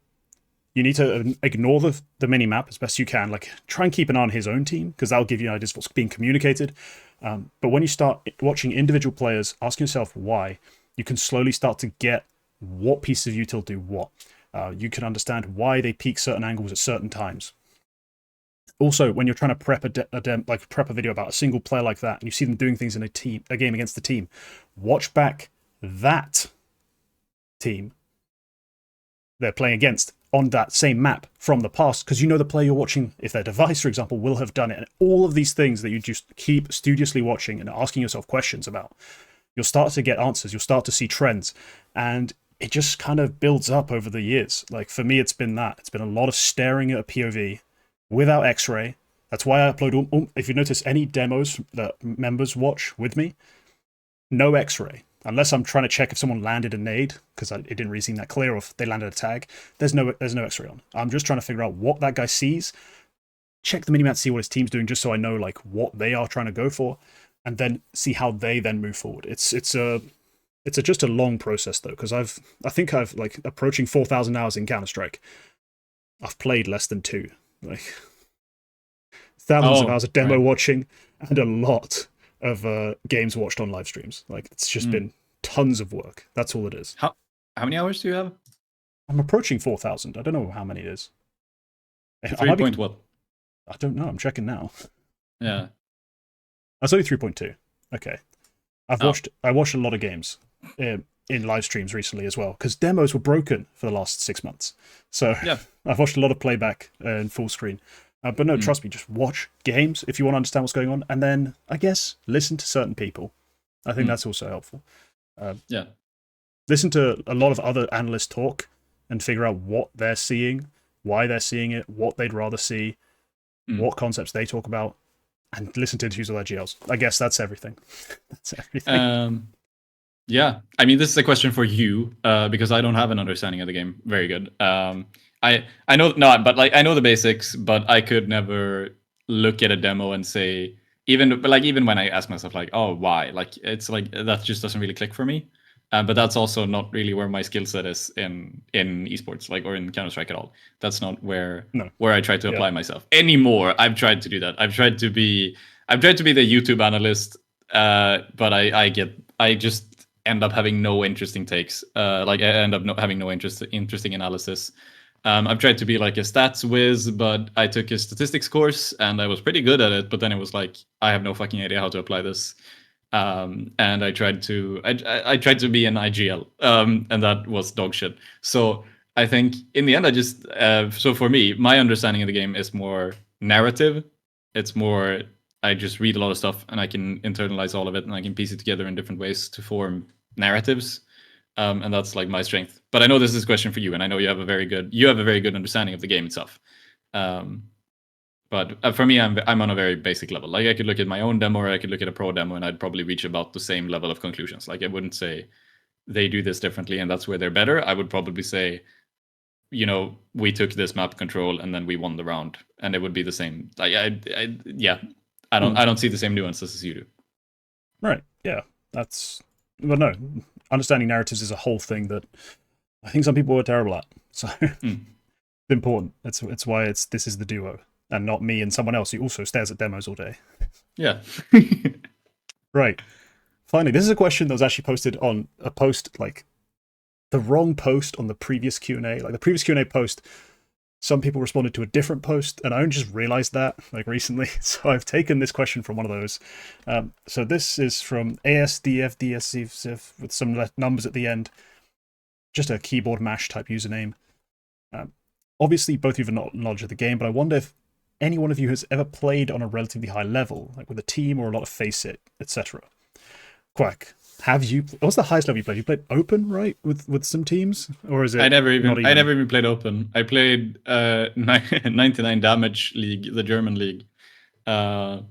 Speaker 1: You need to ignore the mini-map as best you can. Like, try and keep an eye on his own team, because that'll give you ideas of what's being communicated. But when you start watching individual players, asking yourself why, you can slowly start to get what pieces of util do what. You can understand why they peak certain angles at certain times. Also, when you're trying to prep prep a video about a single player like that, and you see them doing things in a game against the team, watch back that team they're playing against on that same map from the past, because you know the player you're watching, if their device, for example, will have done it. And all of these things that you just keep studiously watching and asking yourself questions about, you'll start to get answers, you'll start to see trends, and it just kind of builds up over the years. Like, for me, it's been that. It's been a lot of staring at a POV without X-ray. That's why I upload, if you notice any demos that members watch with me, no X-ray. Unless I'm trying to check if someone landed a nade, because it didn't really seem that clear, or if they landed a tag, there's no X-ray on. I'm just trying to figure out what that guy sees, check the minimap, see what his team's doing, just so I know like what they are trying to go for, and then see how they then move forward. It's just a long process though, because I think I've like approaching 4,000 hours in Counter-Strike. I've played less than 2. Like thousands of hours of demo watching and a lot of games watched on live streams. Like, it's just been tons of work. That's all it is.
Speaker 2: How many hours do you have?
Speaker 1: I'm approaching 4,000. I don't know how many it is.
Speaker 2: 3 point what?
Speaker 1: I don't know. I'm checking now.
Speaker 2: Yeah.
Speaker 1: That's only 3.2. Okay. I watched a lot of games in live streams recently as well, because demos were broken for the last 6 months. So yeah. I've watched a lot of playback in full screen. But no, trust me, just watch games if you want to understand what's going on, and then, I guess, listen to certain people. I think that's also helpful.
Speaker 2: Yeah.
Speaker 1: Listen to a lot of other analysts talk and figure out what they're seeing, why they're seeing it, what they'd rather see, what concepts they talk about, and listen to interviews with their GLs. I guess that's everything. That's everything.
Speaker 2: Yeah. I mean, this is a question for you, because I don't have an understanding of the game very good. I know I know the basics, but I could never look at a demo and say, even when I ask myself like, oh, why? Like, it's like that just doesn't really click for me. But that's also not really where my skill set is in esports, like, or in Counter-Strike at all. That's not where I try to apply myself anymore. I've tried to do that. I've tried to be the YouTube analyst, but I just end up having no interesting takes. Like, I end up having no interesting analysis. I've tried to be like a stats whiz, but I took a statistics course and I was pretty good at it. But then it was like, I have no fucking idea how to apply this. And I tried to be an IGL, and that was dog shit. So I think in the end, I just so for me, my understanding of the game is more narrative. It's more, I just read a lot of stuff and I can internalize all of it and I can piece it together in different ways to form narratives. And that's like my strength. But I know this is a question for you, and I know you have a very good understanding of the game itself. But for me, I'm on a very basic level. Like, I could look at my own demo, or I could look at a pro demo, and I'd probably reach about the same level of conclusions. Like, I wouldn't say they do this differently and that's where they're better. I would probably say we took this map control and then we won the round, and it would be the same. Like I don't see the same nuances as you do.
Speaker 1: Right. Yeah. But no, understanding narratives is a whole thing that I think some people are terrible at. So it's important. It's why this is the duo and not me and someone else who also stares at demos all day.
Speaker 2: Yeah.
Speaker 1: Right. Finally, this is a question that was actually posted on a post, like the wrong post on the previous Q&A. Like the previous Q&A post, some people responded to a different post, and I only just realized that like recently. So I've taken this question from one of those. So this is from ASDFDSC with some numbers at the end. Just a keyboard mash type username. Obviously, both of you have knowledge of the game, but I wonder if any one of you has ever played on a relatively high level, like with a team or a lot of face it, etc. Quack, what's the highest level you played? You played open, right, with some teams, or is it?
Speaker 2: I never even played open. I played 99 Damage League, the German league.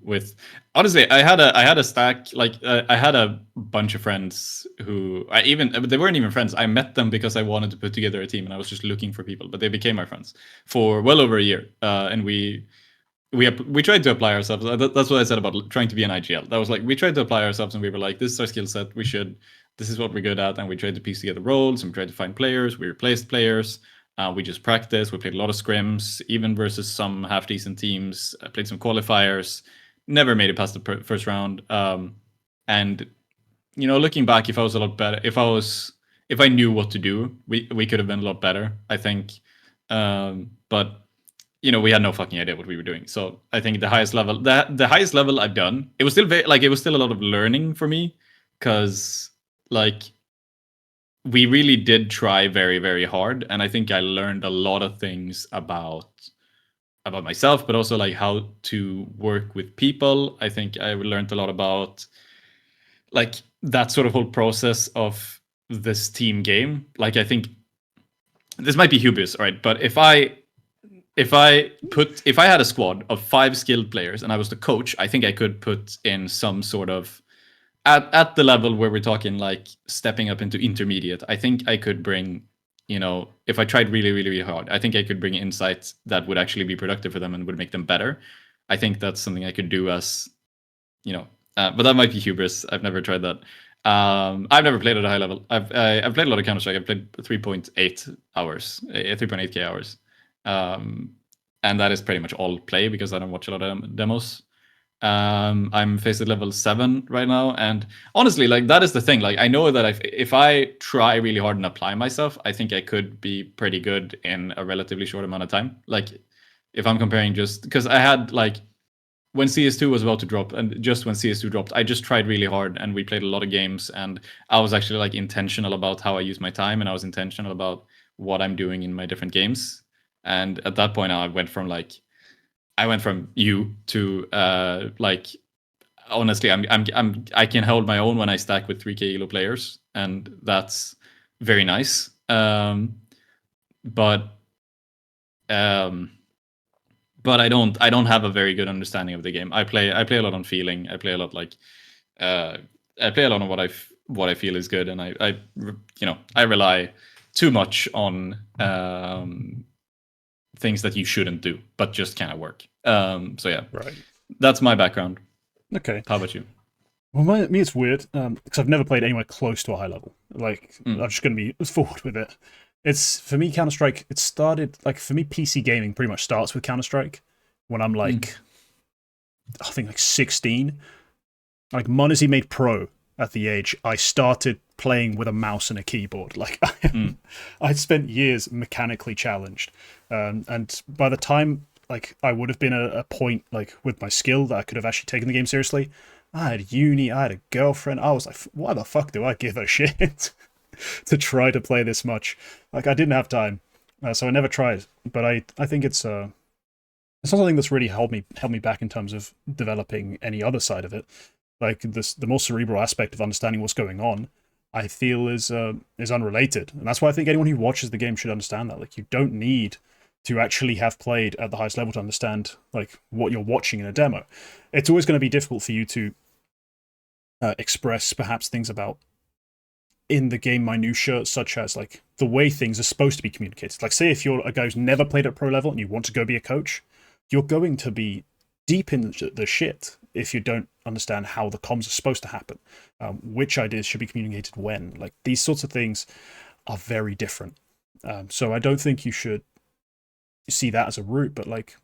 Speaker 2: With honestly, I had a stack. Like I had a bunch of friends who they weren't even friends. I met them because I wanted to put together a team, and I was just looking for people. But they became my friends for well over a year, and we tried to apply ourselves. That's what I said about trying to be an IGL. That was like, we tried to apply ourselves, and we were like, this is our skill set. This is what we're good at. And we tried to piece together roles, and we tried to find players. We replaced players. We just practiced. We played a lot of scrims, even versus some half-decent teams. I played some qualifiers. Never made it past the first round. And, looking back, if I was a lot better, if I knew what to do, we could have been a lot better, I think. But we had no fucking idea what we were doing. So I think the highest level I've done, it was still it was still a lot of learning for me, because we really did try very, very hard, and I think I learned a lot of things about myself, but also like how to work with people. I think I learned a lot about like that sort of whole process of this team game. Like I think this might be hubris, right? But if I had a squad of 5 skilled players and I was the coach, I think I could put in some sort of at the level where we're talking like stepping up into intermediate. I think I could bring, if I tried really, really, really hard, I think I could bring insights that would actually be productive for them and would make them better. I think that's something I could do as, but that might be hubris. I've never tried that. I've never played at a high level. I've played a lot of Counter-Strike. I've played 3.8 hours, 3.8k hours. And that is pretty much all play because I don't watch a lot of demos. I'm faced at level 7 right now, and honestly, like that is the thing. Like I know that if I try really hard and apply myself, I think I could be pretty good in a relatively short amount of time. Like if I'm comparing, just because I had like when CS2 was about to drop, and just when CS2 dropped, I just tried really hard and we played a lot of games, and I was actually like intentional about how I use my time, and I was intentional about what I'm doing in my different games. And at that point, I went from you to like honestly, I can hold my own when I stack with 3k elo players, and that's very nice. But I don't have a very good understanding of the game. I play a lot on feeling. I play a lot I play a lot on what I feel is good, and I rely too much on things that you shouldn't do, but just kind of work. So yeah,
Speaker 1: right.
Speaker 2: That's my background.
Speaker 1: Okay.
Speaker 2: How about you?
Speaker 1: Well, me, it's weird because I've never played anywhere close to a high level. Like, I'm just going to be forward with it. It's for me, Counter-Strike. It started like for me, PC gaming pretty much starts with Counter-Strike when I'm like, I think like 16. Like Monazy made pro at the age I started playing with a mouse and a keyboard. Like I'd spent years mechanically challenged, and by the time like I would have been at a point like with my skill that I could have actually taken the game seriously, I had uni, I had a girlfriend. I was like, why the fuck do I give a shit to try to play this much? Like I didn't have time, so I never tried. But I think it's not something that's really held me back in terms of developing any other side of it. Like the more cerebral aspect of understanding what's going on, I feel is unrelated, and that's why I think anyone who watches the game should understand that. Like you don't need to actually have played at the highest level to understand like what you're watching in a demo. It's always going to be difficult for you to express perhaps things about in the game minutiae, such as like the way things are supposed to be communicated. Like, say if you're a guy who's never played at pro level and you want to go be a coach, you're going to be deep in the shit if you don't understand how the comms are supposed to happen, which ideas should be communicated when. Like, these sorts of things are very different. So I don't think you should see that as a route, but like,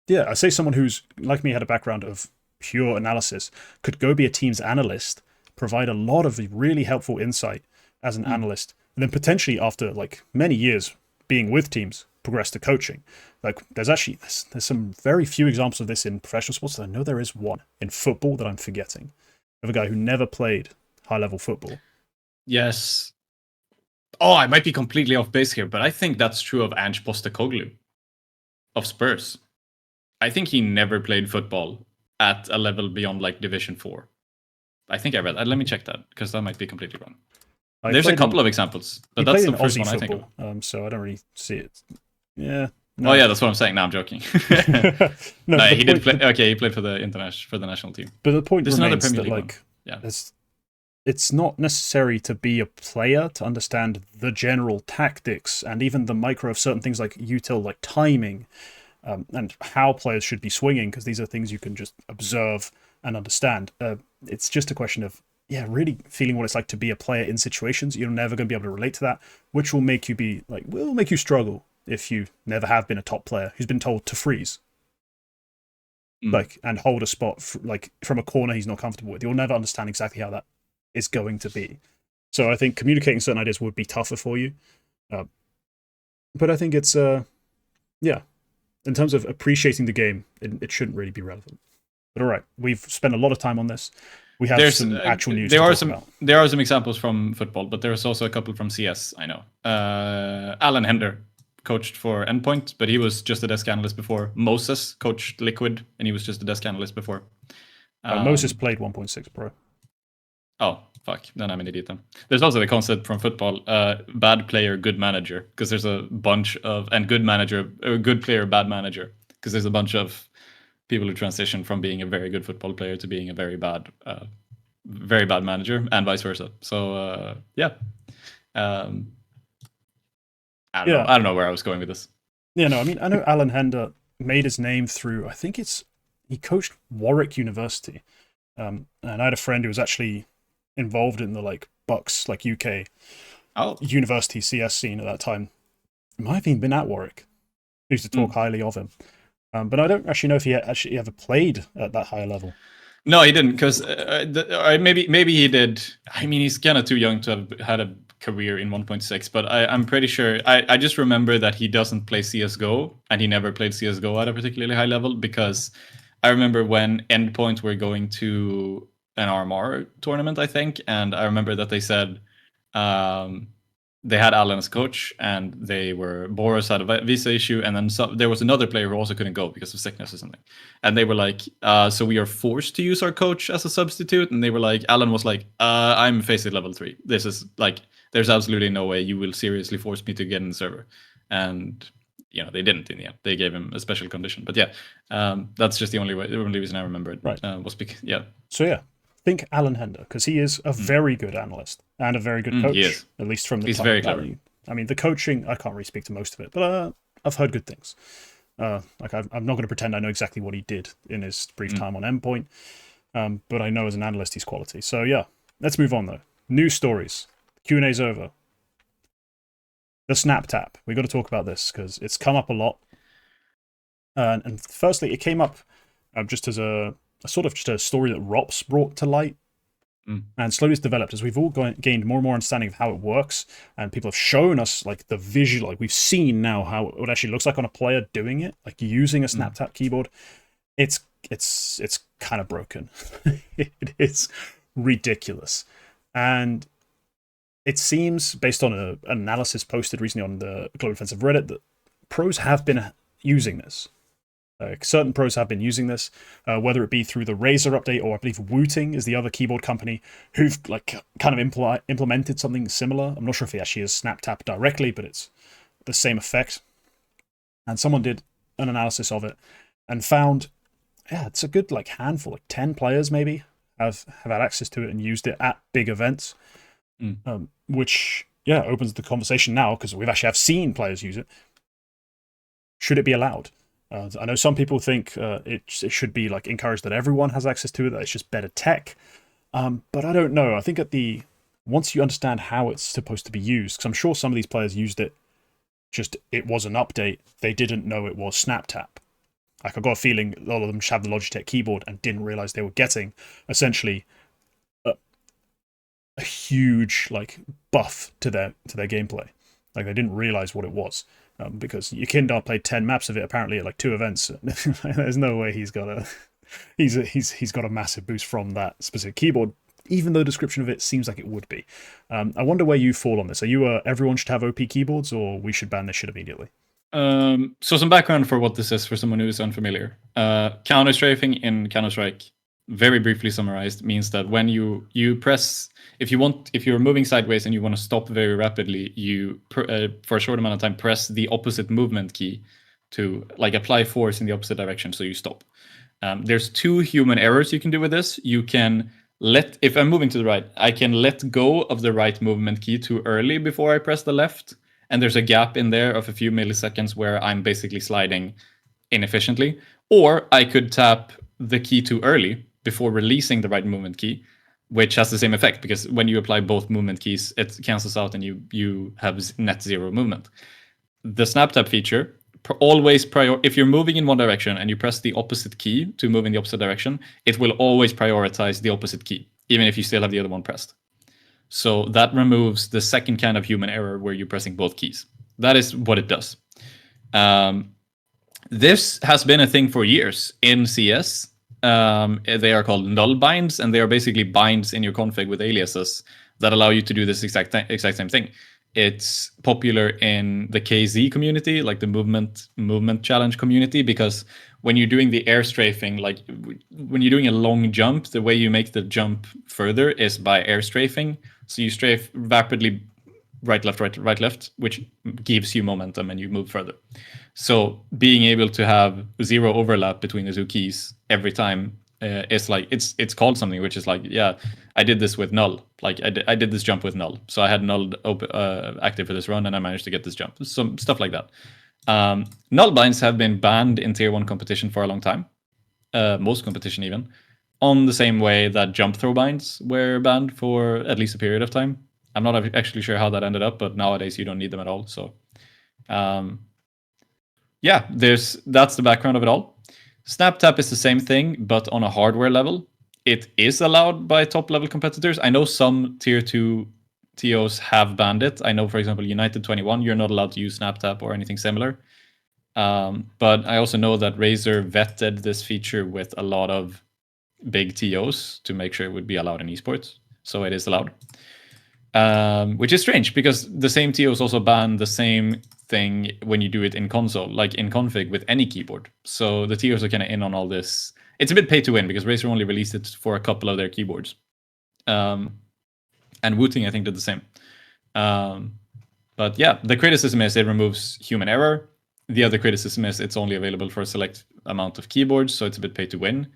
Speaker 1: yeah, I say someone who's like me had a background of pure analysis could go be a team's analyst, provide a lot of really helpful insight as an analyst, and then potentially after like many years being with teams, progress to coaching. Like, there's some very few examples of this in professional sports. I know there is one in football that I'm forgetting, of a guy who never played high-level football.
Speaker 2: Yes. Oh, I might be completely off base here, but I think that's true of Ange Postecoglou of Spurs. I think he never played football at a level beyond like Division 4. I think I read that. Let me check that, because that might be completely wrong. There's a couple of examples, but that's the first one I think of.
Speaker 1: So I don't really see it. Yeah.
Speaker 2: No. Oh yeah, that's what I'm saying. No, I'm joking. No, he did play. Okay, he played for the national team.
Speaker 1: But the point remains that like, it's not necessary to be a player to understand the general tactics and even the micro of certain things like util, like timing, and how players should be swinging, because these are things you can just observe and understand. It's just a question of really feeling what it's like to be a player in situations. You're never going to be able to relate to that, which will make you struggle if you never have been a top player who's been told to freeze, like, and hold a spot from a corner he's not comfortable with. You'll never understand exactly how that is going to be. So I think communicating certain ideas would be tougher for you. But I think it's in terms of appreciating the game, it shouldn't really be relevant. But all right, we've spent a lot of time on this. We have some actual news. There are
Speaker 2: some examples from football, but there's also a couple from CS. I know. Alan Hender coached for Endpoint, but he was just a desk analyst before. Moses coached Liquid, and he was just a desk analyst before.
Speaker 1: Moses played 1.6 Pro.
Speaker 2: Oh, fuck. Then I'm an idiot then. There's also the concept from football, bad player, good manager, because there's a bunch of, and good manager, or good player, bad manager, because there's a bunch of people who transition from being a very good football player to being a very bad manager, and vice versa. So I don't know where I was going with this.
Speaker 1: Yeah, no, I mean, I know Alan Hender made his name through, I think he coached Warwick University, and I had a friend who was actually involved in the like Bucks, like UK university CS scene at that time. It might have even been at Warwick. He used to talk highly of him. But I don't actually know if he actually ever played at that higher level.
Speaker 2: No, he didn't, because maybe he did. I mean, he's kind of too young to have had a career in 1.6, but I'm pretty sure. I just remember that he doesn't play CSGO, and he never played CSGO at a particularly high level, because I remember when Endpoint were going to an RMR tournament, I think, and I remember that they said they had Alan as coach, and Boris had a visa issue, and then there was another player who also couldn't go because of sickness or something. And they were like, so we are forced to use our coach as a substitute. And they were like, Alan was like, I'm facing level 3. This is like, there's absolutely no way you will seriously force me to get in the server. And they didn't in the end. They gave him a special condition. But that's just the only reason I remember it.
Speaker 1: Right.
Speaker 2: Was because,
Speaker 1: So think Alan Hender, because he is a very good analyst and a very good coach.
Speaker 2: He is.
Speaker 1: At least from the
Speaker 2: He's
Speaker 1: time
Speaker 2: very clever.
Speaker 1: I mean, the coaching, I can't really speak to most of it, but I've heard good things. I'm not going to pretend I know exactly what he did in his brief time on Endpoint, but I know as an analyst he's quality. So let's move on though. News stories. Q&A's over. The Snap Tap. We've got to talk about this because it's come up a lot. And firstly, it came up just as a sort of just a story that ROPS brought to light. And slowly it's developed as we've all gained more and more understanding of how it works, and people have shown us like the visual, like we've seen now how it actually looks like on a player doing it, like using a SnapTap keyboard. It's kind of broken. It is ridiculous, and it seems, based on an analysis posted recently on the Global Offensive Reddit, that pros have been using this. Certain pros have been using this, whether it be through the Razer update, or I believe Wooting is the other keyboard company who've like kind of implemented something similar. I'm not sure if it actually is SnapTap directly, but it's the same effect. And someone did an analysis of it and found, it's a good like handful, like 10 players maybe have had access to it and used it at big events. which opens the conversation now because we've actually have seen players use it. Should it be allowed? I know some people think it should be like encouraged that everyone has access to it, that it's just better tech. But I don't know. I think once you understand how it's supposed to be used, because I'm sure some of these players used it, it was an update. They didn't know it was SnapTap. Like, I got a feeling a lot of them had the Logitech keyboard and didn't realize they were getting essentially a huge like buff to their gameplay. Like, they didn't realize what it was. Because Kingt played 10 maps of it apparently at like 2 events. There's no way he's got a massive boost from that specific keyboard, even though the description of it seems like it would be. I wonder where you fall on this. Are you everyone should have OP keyboards, or we should ban this shit immediately?
Speaker 2: So some background for what this is for someone who is unfamiliar. Counter strafing in Counter-Strike, very briefly summarized, means that when you press, if you're moving sideways and you want to stop very rapidly, you for a short amount of time press the opposite movement key to like apply force in the opposite direction, so you stop. There's 2 human errors you can do with this. You can if I'm moving to the right, I can let go of the right movement key too early before I press the left, and there's a gap in there of a few milliseconds where I'm basically sliding inefficiently. Or I could tap the key too early before releasing the right movement key, which has the same effect, because when you apply both movement keys, it cancels out and you have net 0 movement. The Snap Tap feature always if you're moving in one direction and you press the opposite key to move in the opposite direction, it will always prioritize the opposite key, even if you still have the other one pressed. So that removes the second kind of human error where you're pressing both keys. That is what it does. This has been a thing for years in CS. They are called null binds, and they are basically binds in your config with aliases that allow you to do this exact same thing. It's popular in the KZ community, like the movement challenge community, because when you're doing the air strafing, like when you're doing a long jump, the way you make the jump further is by air strafing. So you strafe rapidly right, left, which gives you momentum and you move further. So being able to have 0 overlap between the 2 keys every time is like, it's called something, which is like, yeah, I did this with null. Like I did this jump with null. So I had null active for this run and I managed to get this jump. Some stuff like that. Null binds have been banned in tier 1 competition for a long time. Most competition even. On the same way that jump throw binds were banned for at least a period of time. I'm not actually sure how that ended up, but nowadays you don't need them at all. So yeah, that's the background of it all. SnapTap is the same thing, but on a hardware level. It is allowed by top level competitors. I know some tier 2 TOs have banned it. I know, for example, United 21, you're not allowed to use SnapTap or anything similar. But I also know that Razer vetted this feature with a lot of big TOs to make sure it would be allowed in esports. So it is allowed. Which is strange, because the same TOs also ban the same thing when you do it in console, like in config with any keyboard. So the TOs are kind of in on all this. It's a bit pay to win, because Razer only released it for a couple of their keyboards. And Wooting, I think, did the same. But yeah, the criticism is it removes human error. The other criticism is it's only available for a select amount of keyboards, so it's a bit pay to win.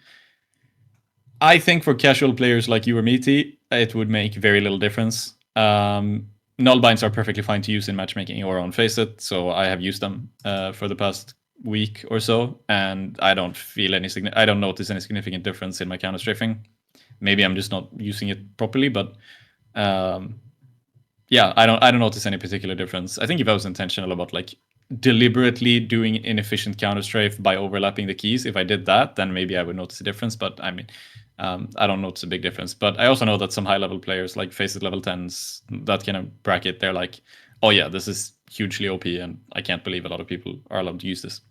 Speaker 2: I think for casual players like you or me, T, it would make very little difference. Null binds are perfectly fine to use in matchmaking or on Faceit, so I have used them for the past week or so, and I don't notice any significant difference in my counter strafing. Maybe I'm just not using it properly, but yeah, I don't notice any particular difference. I think if I was intentional about like deliberately doing inefficient counter strafe by overlapping the keys, if I did that, then maybe I would notice a difference. But I mean, I don't notice a big difference. But I also know that some high level players, like Faceit level 10s, that kind of bracket, they're like, oh yeah, this is hugely OP, and I can't believe a lot of people are allowed to use this.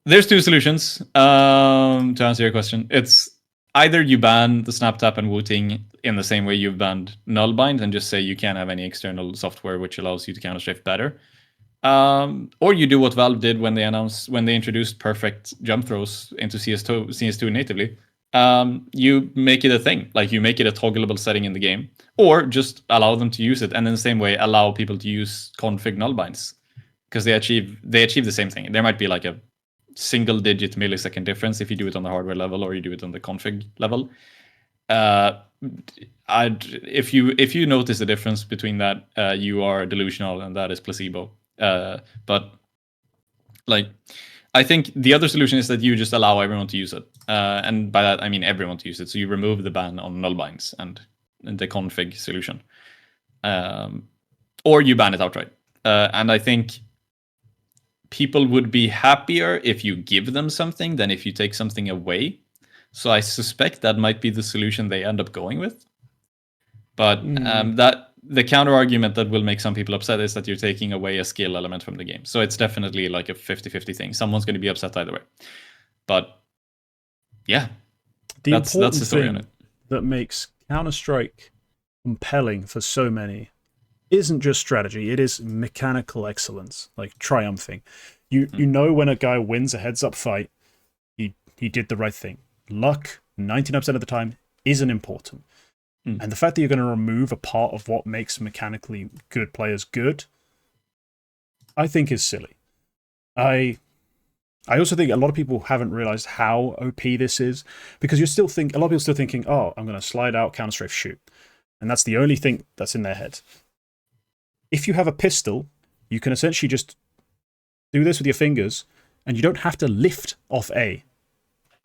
Speaker 2: There's 2 solutions to answer your question. It's either you ban the SnapTap and Wooting in the same way you've banned null bind and just say you can't have any external software which allows you to counter strafe better. Or you do what Valve did when they introduced perfect jump throws into CS2 natively. You make it a thing, like you make it a toggleable setting in the game, or just allow them to use it, and in the same way allow people to use config null binds, because they achieve the same thing. There might be like a single-digit millisecond difference if you do it on the hardware level or you do it on the config level. if you notice the difference between that, you are delusional and that is placebo. But like, I think the other solution is that you just allow everyone to use it, and by that I mean everyone to use it. So you remove the ban on nullbinds and the config solution, or you ban it outright. And I think people would be happier if you give them something than if you take something away. So I suspect that might be the solution they end up going with. But that the counter argument that will make some people upset is that you're taking away a skill element from the game. So it's definitely like a 50-50 thing. Someone's going to be upset either way. But yeah, that's the story on it.
Speaker 1: That makes Counter-Strike compelling for so many isn't just strategy, it is mechanical excellence, like triumphing. You know when a guy wins a heads-up fight, he did the right thing. Luck, 99% of the time, isn't important. And the fact that you're going to remove a part of what makes mechanically good players good, I think is silly. I also think a lot of people haven't realized how OP this is, because a lot of people are still thinking, oh, I'm going to slide out, counter-strafe, shoot. And that's the only thing that's in their head. If you have a pistol, you can essentially just do this with your fingers, and you don't have to lift off A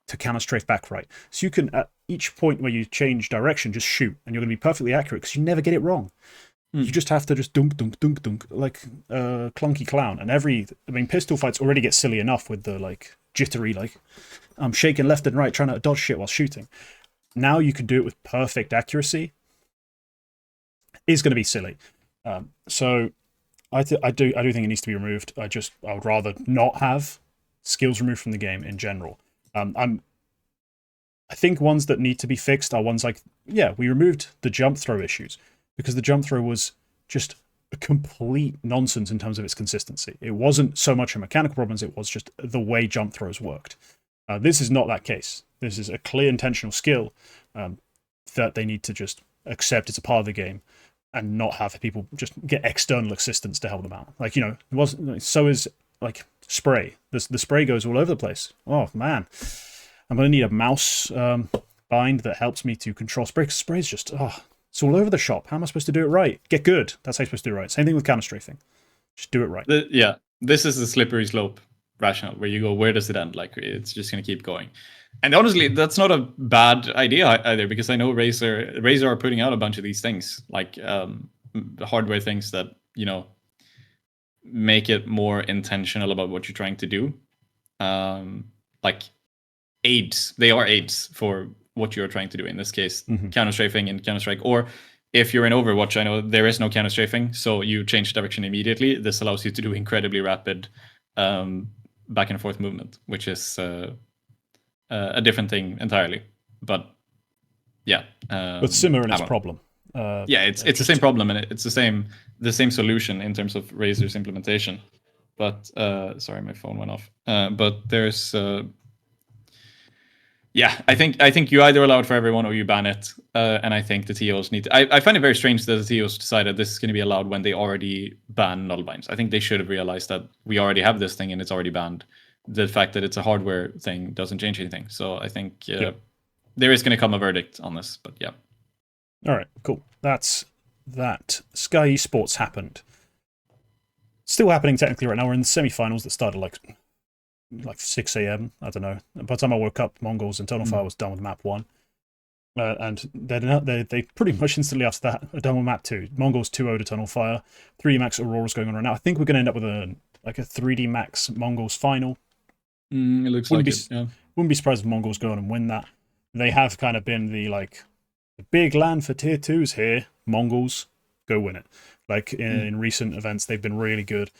Speaker 1: to counter-strafe back right. So you can, at each point where you change direction, just shoot, and you're going to be perfectly accurate because you never get it wrong. You just have to just dunk, dunk, dunk, dunk, like a clunky clown. And pistol fights already get silly enough with the like jittery, like I'm shaking left and right trying to dodge shit while shooting. Now you can do it with perfect accuracy. It's going to be silly. So I do think it needs to be removed. I would rather not have skills removed from the game in general. I think ones that need to be fixed are ones like, we removed the jump throw issues because the jump throw was just a complete nonsense in terms of its consistency. It wasn't so much a mechanical problem as it was just the way jump throws worked. This is not that case. This is a clear intentional skill that they need to just accept it's a part of the game and not have people just get external assistance to help them out. Like, it wasn't, so is like spray. The spray goes all over the place. Oh man, I'm going to need a mouse bind that helps me to control spray. Because spray's just, it's all over the shop. How am I supposed to do it right? Get good. That's how you're supposed to do it right. Same thing with counter-strafing. Just do it right.
Speaker 2: This is the slippery slope rationale where you go, where does it end? Like, it's just going to keep going. And honestly, that's not a bad idea either, because I know Razer are putting out a bunch of these things, like hardware things that, make it more intentional about what you're trying to do. Like aids. They are aids for what you're trying to do. In this case, counter-strafing in Counter-Strike. Or if you're in Overwatch, I know there is no counter-strafing, so you change direction immediately. This allows you to do incredibly rapid back and forth movement, which is a different thing entirely. But yeah.
Speaker 1: But similar in its problem.
Speaker 2: It's the same problem, and it's the same solution in terms of Razer's implementation. But sorry, my phone went off. But there's I think you either allow it for everyone or you ban it. And I think the TOs need to, I find it very strange that the TOs decided this is going to be allowed when they already ban nullbinds. I think they should have realized that we already have this thing and it's already banned. The fact that it's a hardware thing doesn't change anything. So I think there is going to come a verdict on this, but yeah.
Speaker 1: All right, cool. That's that. SkyEsports happened. Still happening technically right now. We're in the semi-finals that started like 6 a.m. I don't know. By the time I woke up, Mongols Internal Fire was done with map 1. And they pretty much instantly after that are done with map 2. Mongols 2-0 Eternal Fire. 3D Max Aurora's going on right now. I think we're going to end up with a 3D Max Mongols final.
Speaker 2: It looks like it, yeah.
Speaker 1: Wouldn't be surprised if Mongols go on and win that. They have kind of been the big land for tier 2s here. Mongols, go win it. In recent events, they've been really good.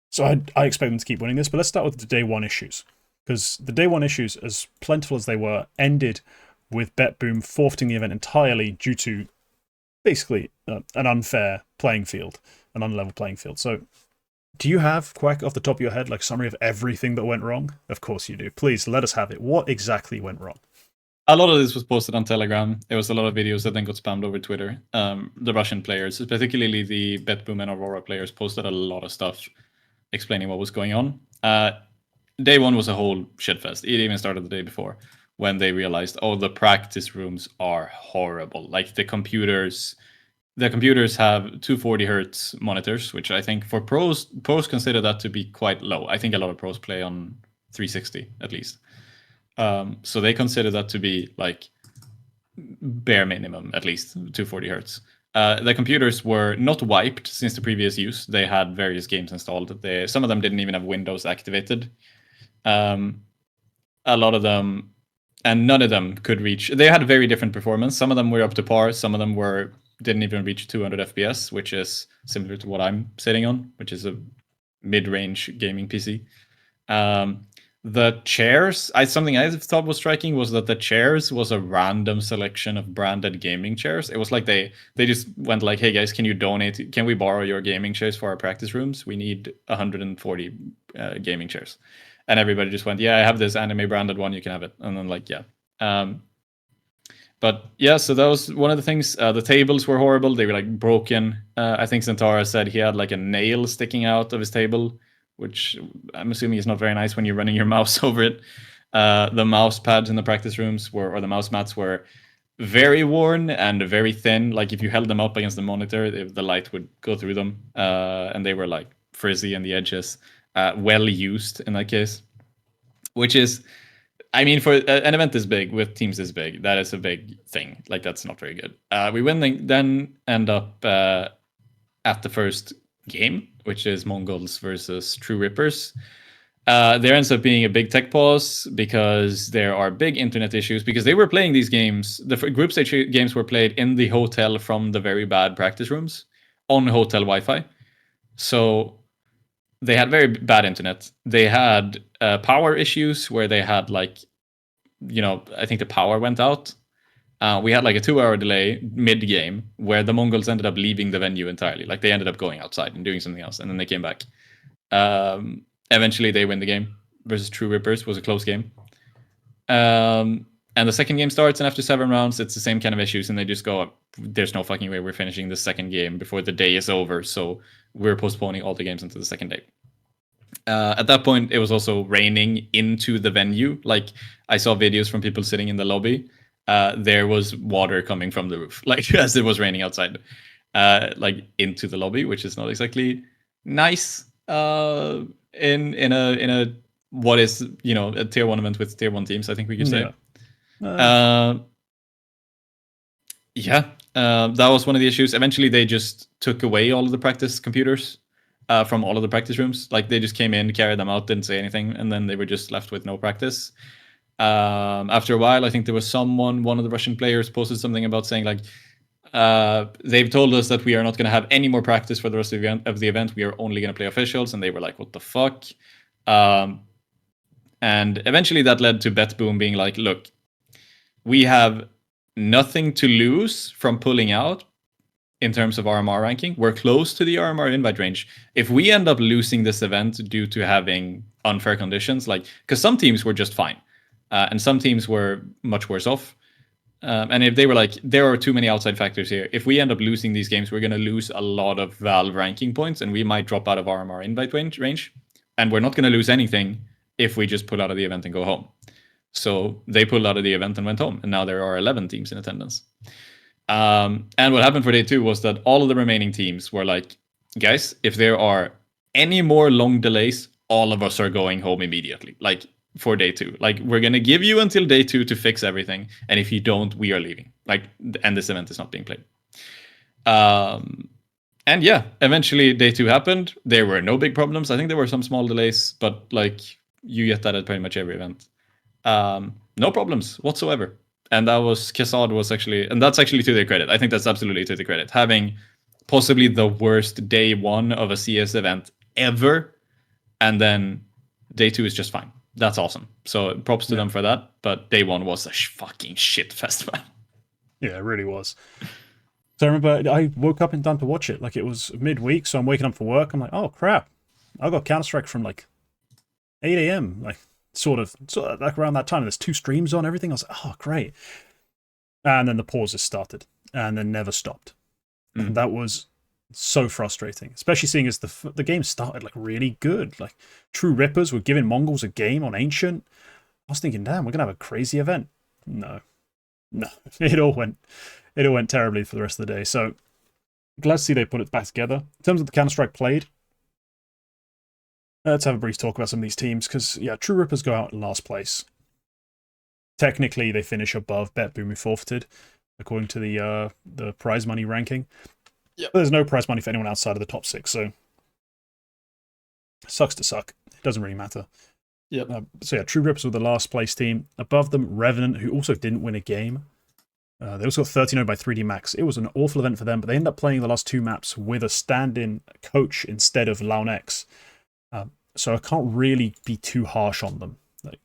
Speaker 1: So I expect them to keep winning this. But let's start with the day 1 issues. Because the day 1 issues, as plentiful as they were, ended with BetBoom forfeiting the event entirely due to basically an unfair playing field, an unlevel playing field. So do you have, Quacke, off the top of your head, a summary of everything that went wrong? Of course you do. Please, let us have it. What exactly went wrong?
Speaker 2: A lot of this was posted on Telegram. There was a lot of videos that then got spammed over Twitter. The Russian players, particularly the BetBoom and Aurora players, posted a lot of stuff explaining what was going on. Day 1 was a whole shitfest. It even started the day before when they realized, oh, the practice rooms are horrible. Like the computers have 240 hertz monitors, which I think for pros consider that to be quite low. I think a lot of pros play on 360 at least. So they consider that to be like bare minimum, at least 240 hertz. The computers were not wiped since the previous use. They had various games installed. Some of them didn't even have Windows activated. A lot of them, and none of them could reach. They had very different performance. Some of them were up to par. Some of them didn't even reach 200 FPS, which is similar to what I'm sitting on, which is a mid-range gaming PC. The chairs, something I thought was striking was that the chairs was a random selection of branded gaming chairs. It was like they just went like, hey guys, can you donate? Can we borrow your gaming chairs for our practice rooms? We need 140 gaming chairs. And everybody just went, yeah, I have this anime branded one, you can have it. And then like, yeah. But yeah, so that was one of the things. The tables were horrible. They were like broken. I think Centaura said he had like a nail sticking out of his table, which I'm assuming is not very nice when you're running your mouse over it. The mouse pads in the practice rooms or the mouse mats were very worn and very thin. Like if you held them up against the monitor, the light would go through them. And they were like frizzy in the edges. Well used in that case, which is, I mean, for an event this big with teams this big, that is a big thing. Like that's not very good. We then end up at the first game, which is Mongols versus True Rippers. There ends up being a big tech pause because there are big internet issues because they were playing these games. The group stage games were played in the hotel from the very bad practice rooms on hotel Wi-Fi. So they had very bad internet. They had power issues where they had like, I think the power went out. We had like a 2-hour delay mid-game where the Mongols ended up leaving the venue entirely. Like they ended up going outside and doing something else, and then they came back. Eventually, they win the game versus True Rippers. Was a close game. And the second game starts, and after 7 rounds, it's the same kind of issues, and they just go, there's no fucking way we're finishing the second game before the day is over, so we're postponing all the games until the second day. At that point, it was also raining into the venue. Like, I saw videos from people sitting in the lobby. There was water coming from the roof, like as it was raining outside, like into the lobby, which is not exactly nice. In a what is a tier 1 event with tier 1 teams, I think we could say. That was one of the issues. Eventually, they just took away all of the practice computers from all of the practice rooms. Like they just came in, carried them out, didn't say anything, and then they were just left with no practice. After a while, I think there was one of the Russian players posted something about saying like, they've told us that we are not going to have any more practice for the rest of the event. We are only going to play officials. And they were like, what the fuck? And eventually that led to BetBoom being like, look, we have nothing to lose from pulling out in terms of RMR ranking. We're close to the RMR invite range. If we end up losing this event due to having unfair conditions, like, because some teams were just fine, and some teams were much worse off. And if they were like, there are too many outside factors here. If we end up losing these games, we're going to lose a lot of Valve ranking points, and we might drop out of RMR invite range. And we're not going to lose anything if we just pull out of the event and go home. So they pulled out of the event and went home. And now there are 11 teams in attendance. And what happened for day 2 was that all of the remaining teams were like, guys, if there are any more long delays, all of us are going home immediately. Like, for day 2, like, we're gonna give you until day 2 to fix everything, and if you don't, we are leaving. Like, and this event is not being played. And yeah, eventually day 2 happened. There were no big problems. I think there were some small delays, but like, you get that at pretty much every event. No problems whatsoever. And that was Kesad was actually, and that's actually to their credit. I think that's absolutely to their credit, having possibly the worst day 1 of a CS event ever, and then day 2 is just fine. That's awesome. So props to them for that. But day 1 was a fucking shit fest, man.
Speaker 1: Yeah, it really was. So I remember I woke up in time to watch it. Like, it was midweek, so I'm waking up for work. I'm like, oh crap, I got Counter-Strike from like 8 a.m. Like sort of like around that time. There's 2 streams on everything. I was like, oh great. And then the pauses started and then never stopped. And that was so frustrating, especially seeing as the game started like really good. Like, True Rippers were giving Mongols a game on Ancient. was thinking, damn, we're gonna have a crazy event. No, it all went terribly for the rest of the day. So glad to see they put it back together. In terms of the Counter-Strike played, let's have a brief talk about some of these teams, because yeah, True Rippers go out in last place. Technically, they finish above Bet Boom, who forfeited, according to the prize money ranking.
Speaker 2: Yep.
Speaker 1: There's no prize money for anyone outside of the top 6, so sucks to suck. It doesn't really matter.
Speaker 2: Yep.
Speaker 1: So yeah, True Rippers were the last place team. Above them, Revenant, who also didn't win a game. They also got 13-0 by 3D Max. It was an awful event for them, but they ended up playing the last 2 maps with a stand-in coach instead of Launex. So I can't really be too harsh on them.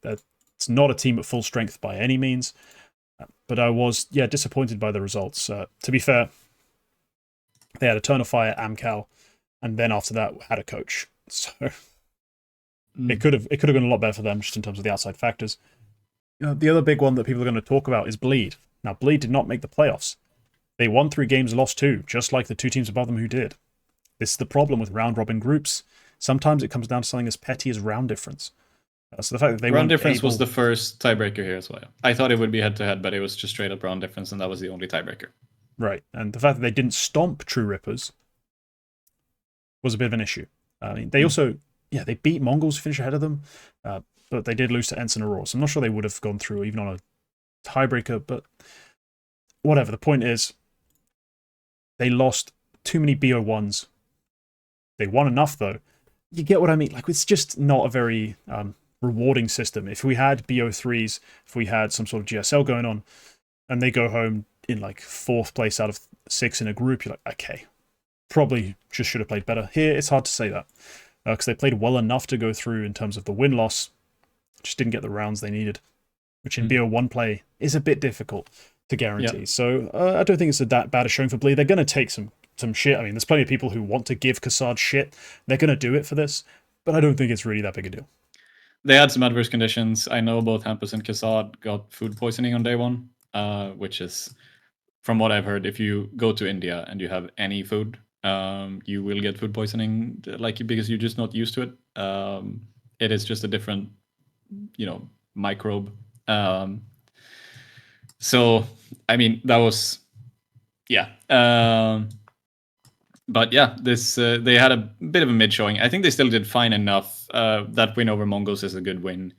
Speaker 1: It's not a team at full strength by any means, but I was disappointed by the results. To be fair, they had a Turn of Fire, Amcal, and then after that had a coach. So it could have gone a lot better for them just in terms of the outside factors. The other big one that people are going to talk about is Bleed. Now, Bleed did not make the playoffs. They won 3 games, lost 2, just like the 2 teams above them who did. This is the problem with round-robin groups. Sometimes it comes down to something as petty as round difference. So the fact that they
Speaker 2: round difference was the first tiebreaker here as well. I thought it would be head-to-head, but it was just straight up round difference, and that was the only tiebreaker.
Speaker 1: Right, and the fact that they didn't stomp True Rippers was a bit of an issue. I mean, they also, they beat Mongols to finish ahead of them, but they did lose to Ensign Aurora, so I'm not sure they would have gone through even on a tiebreaker, but whatever. The point is, they lost too many BO1s. They won enough, though. You get what I mean? Like, it's just not a very rewarding system. If we had BO3s, if we had some sort of GSL going on, and they go home in like 4th place out of 6 in a group, you're like, okay, probably just should have played better. Here, it's hard to say that, because they played well enough to go through in terms of the win-loss, just didn't get the rounds they needed, which in BO1 play is a bit difficult to guarantee. Yep. So I don't think it's that bad a showing for Bleed. They're going to take some shit. I mean, there's plenty of people who want to give Kassad shit. They're going to do it for this, but I don't think it's really that big a deal.
Speaker 2: They had some adverse conditions. I know both Hampus and Kassad got food poisoning on day 1, which is, from what I've heard, if you go to India and you have any food, you will get food poisoning, because you're just not used to it. It is just a different, microbe. So, I mean, that was, but yeah, this they had a bit of a mid showing. I think they still did fine enough. That win over Mongols is a good win.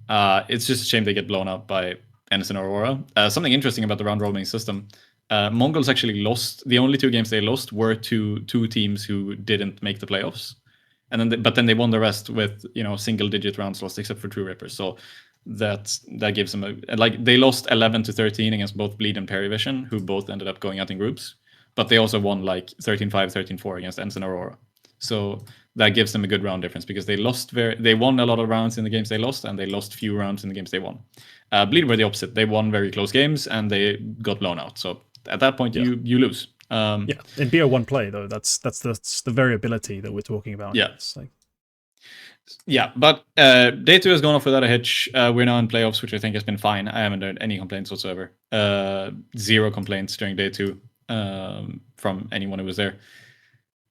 Speaker 2: It's just a shame they get blown out by Ensign Aurora. Something interesting about the round robin system. Mongols actually lost. The only 2 games they lost were to 2 teams who didn't make the playoffs, and then they won the rest with single-digit rounds lost, except for True Rippers. So that gives them they lost 11-13 against both Bleed and Perivision, who both ended up going out in groups, but they also won 13-5, 13-4 against Ensign Aurora. So that gives them a good round difference, because they won a lot of rounds in the games they lost, and they lost few rounds in the games they won. Bleed were the opposite. They won very close games and they got blown out. So at that point, you lose.
Speaker 1: In BO1 play, though, that's the variability that we're talking about.
Speaker 2: Yeah. Yeah, but day 2 has gone off without a hitch. We're now in playoffs, which I think has been fine. I haven't heard any complaints whatsoever. 0 complaints during day 2 from anyone who was there.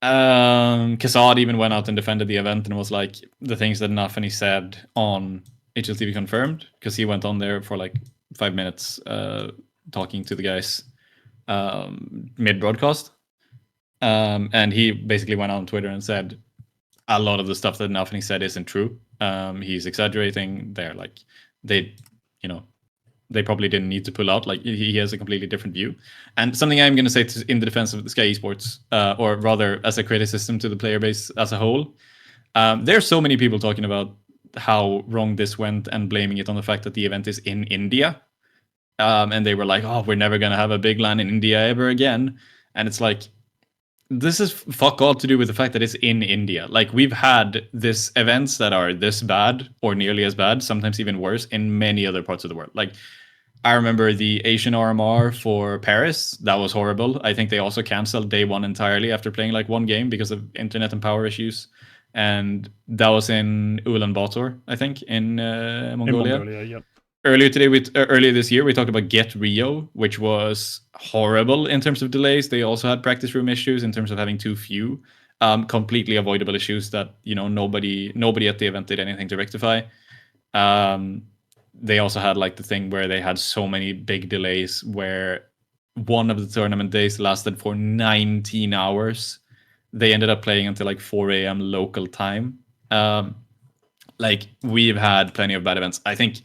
Speaker 2: Kassad even went out and defended the event and was like, the things that Nafani said on HLTV confirmed, because he went on there for 5 minutes talking to the guys mid-broadcast. And he basically went on Twitter and said a lot of the stuff that Nafani said isn't true. He's exaggerating. They probably didn't need to pull out. He has a completely different view. And something I'm going to say in the defense of the SkyEsports, or rather as a criticism to the player base as a whole, there's so many people talking about how wrong this went and blaming it on the fact that the event is in India. And they were like, oh, we're never going to have a big LAN in India ever again. And it's like, this is fuck all to do with the fact that it's in India. We've had this events that are this bad or nearly as bad, sometimes even worse, in many other parts of the world. I remember the Asian RMR for Paris. That was horrible. I think they also canceled day 1 entirely after playing 1 game because of internet and power issues. And that was in Ulaanbaatar, I think, in Mongolia.
Speaker 1: In Mongolia, yep.
Speaker 2: Earlier this year, we talked about Get Rio, which was horrible in terms of delays. They also had practice room issues in terms of having too few, completely avoidable issues that nobody at the event did anything to rectify. they also had like the thing where they had so many big delays where one of the tournament days lasted for 19 hours. They ended up playing until like 4 a.m. local time. Like we've had plenty of bad events. I think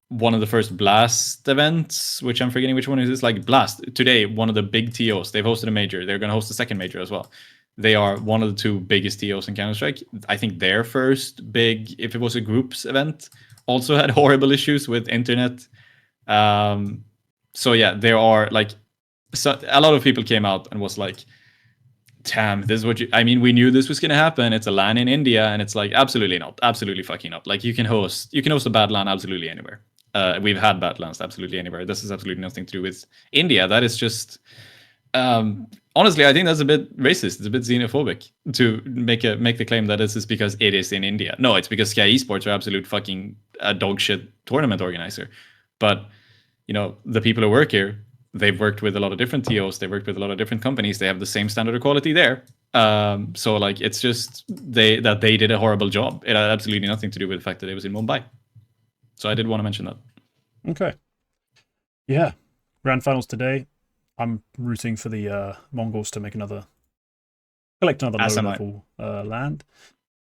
Speaker 2: one of the first Blast events, which I'm forgetting which one is this, like Blast today, one of the big TOs, they've hosted a major. They're going to host the second major as well. They are one of the two biggest TOs in Counter-Strike. I think their first big, if it was a groups event, also had horrible issues with internet. So yeah, there are like, so a lot of people came out and was like, damn, this is what you, I mean, we knew this was going to happen. It's a LAN in India. And it's like, absolutely not. Absolutely fucking not. Like you can host a bad LAN absolutely anywhere. We've had bad LANs absolutely anywhere. This has absolutely nothing to do with India. That is just, honestly, I think that's a bit racist. It's a bit xenophobic to make the claim that this is because it is in India. No, it's because SkyEsports are absolute fucking dog shit tournament organizer. But, you know, the people who work here, they've worked with a lot of different TOs. They've worked with a lot of different companies. They have the same standard of quality there. So like, it's just they did a horrible job. It had absolutely nothing to do with the fact that it was in Mumbai. So I did want to mention that.
Speaker 1: Okay. Yeah. Grand finals today. I'm rooting for the Mongols to collect another low-level land.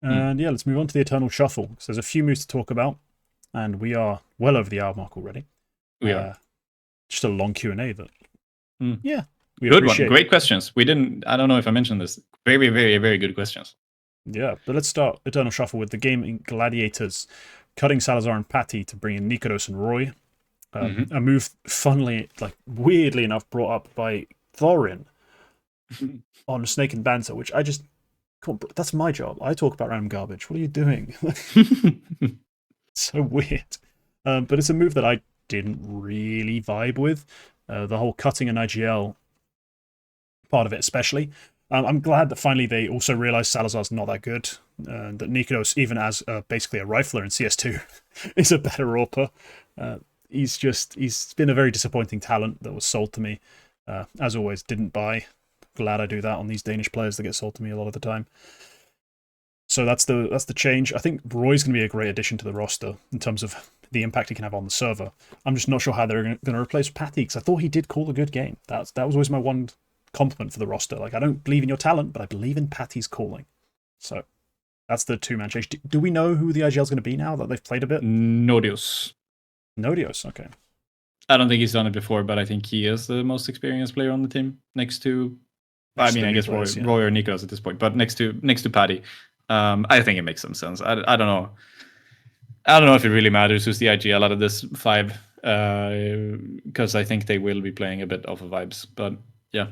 Speaker 1: And yeah, let's move on to the Eternal Shuffle. So there's a few moves to talk about, and we are well over the hour mark already.
Speaker 2: We are.
Speaker 1: Just a long Q&A that, yeah.
Speaker 2: Good one. Great questions. I don't know if I mentioned this. Very, very, very good questions.
Speaker 1: Yeah, but let's start Eternal Shuffle with the gaming gladiators cutting Salazar and Patty to bring in Nikodos and Roy. A move, funnily, like weirdly enough, brought up by Thorin on Snake and Banter, which I just can't. That's my job. I talk about random garbage. What are you doing? So weird. But it's a move that I didn't really vibe with. The whole cutting an IGL part of it, especially. I'm glad that finally they also realized Salazar's not that good. That Nikodos, even as basically a rifler in CS2, is a better AWPer. He's been a very disappointing talent that was sold to me. As always, didn't buy. Glad I do that on these Danish players that get sold to me a lot of the time. So that's the change. I think Roy's going to be a great addition to the roster in terms of the impact he can have on the server. I'm just not sure how they're going to replace Patty, because I thought he did call a good game. That was always my one compliment for the roster. Like, I don't believe in your talent, but I believe in Patty's calling. So that's the two-man change. Do we know who the IGL is going to be now that they've played a bit?
Speaker 2: Nodios, okay.
Speaker 1: I
Speaker 2: don't think he's done it before, but I think he is the most experienced player on the team next to, I guess players, Roy or Nikodos at this point, but next to Patty. I think it makes some sense. I don't know. I don't know if it really matters who's the IGL out of this 5, because I think they will be playing a bit off of vibes. But yeah,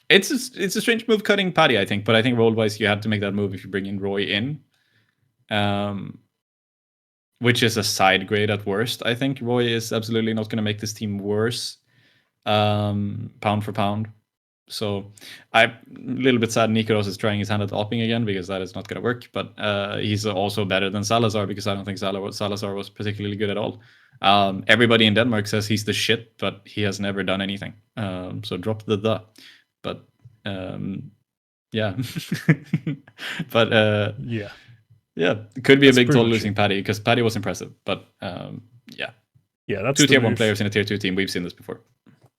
Speaker 2: it's a strange move cutting Paddy, I think. But I think role-wise, you had to make that move if you bring in Roy in, which is a side grade at worst. I think Roy is absolutely not going to make this team worse, pound for pound. So I'm a little bit sad Nikodos is trying his hand at opping again, because that is not going to work. But he's also better than Salazar, because I don't think Salazar was particularly good at all. Everybody in Denmark says he's the shit, but he has never done anything. So drop the. But yeah. But
Speaker 1: yeah.
Speaker 2: It could be a big total losing Paddy, because Paddy was impressive. But yeah.
Speaker 1: Yeah, that's
Speaker 2: 2 tier 1 players in a tier 2 team. We've seen this before.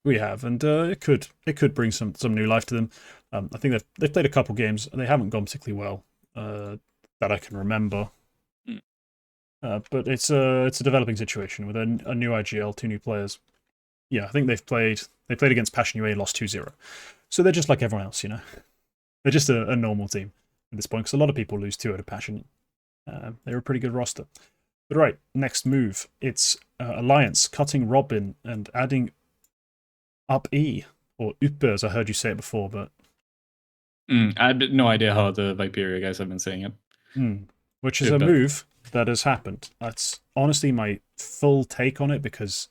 Speaker 1: We have, and it could bring some new life to them. I think they've played a couple games, and they haven't gone particularly well that I can remember. But it's a developing situation with a new IGL, 2 new players. Yeah, I think they played against Passion UA, lost 2-0. So they're just like everyone else, you know. They're just a normal team at this point, because a lot of people lose 2 out of Passion. They're a pretty good roster. But right, next move. It's Alliance cutting Robin and adding up E, or Uppe, as I heard you say it before, but
Speaker 2: I have no idea how the Viperia guys have been saying it.
Speaker 1: Which is a move that has happened. That's honestly my full take on it, because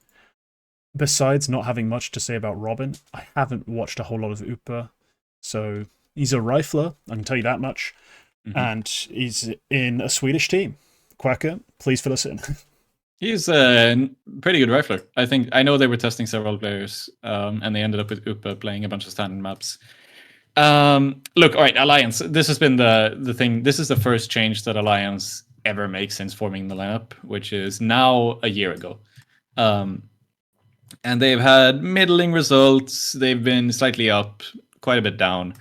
Speaker 1: besides not having much to say about Robin, I haven't watched a whole lot of Uppe. So he's a rifler, I can tell you that much. And he's in a Swedish team. Quacke, please fill us in.
Speaker 2: He's a pretty good rifler. I know they were testing several players, and they ended up with Uppe playing a bunch of standard maps. Look, all right, Alliance. This has been the thing. This is the first change that Alliance ever make since forming the lineup, which is now a year ago. And they've had middling results. They've been slightly up, quite a bit down.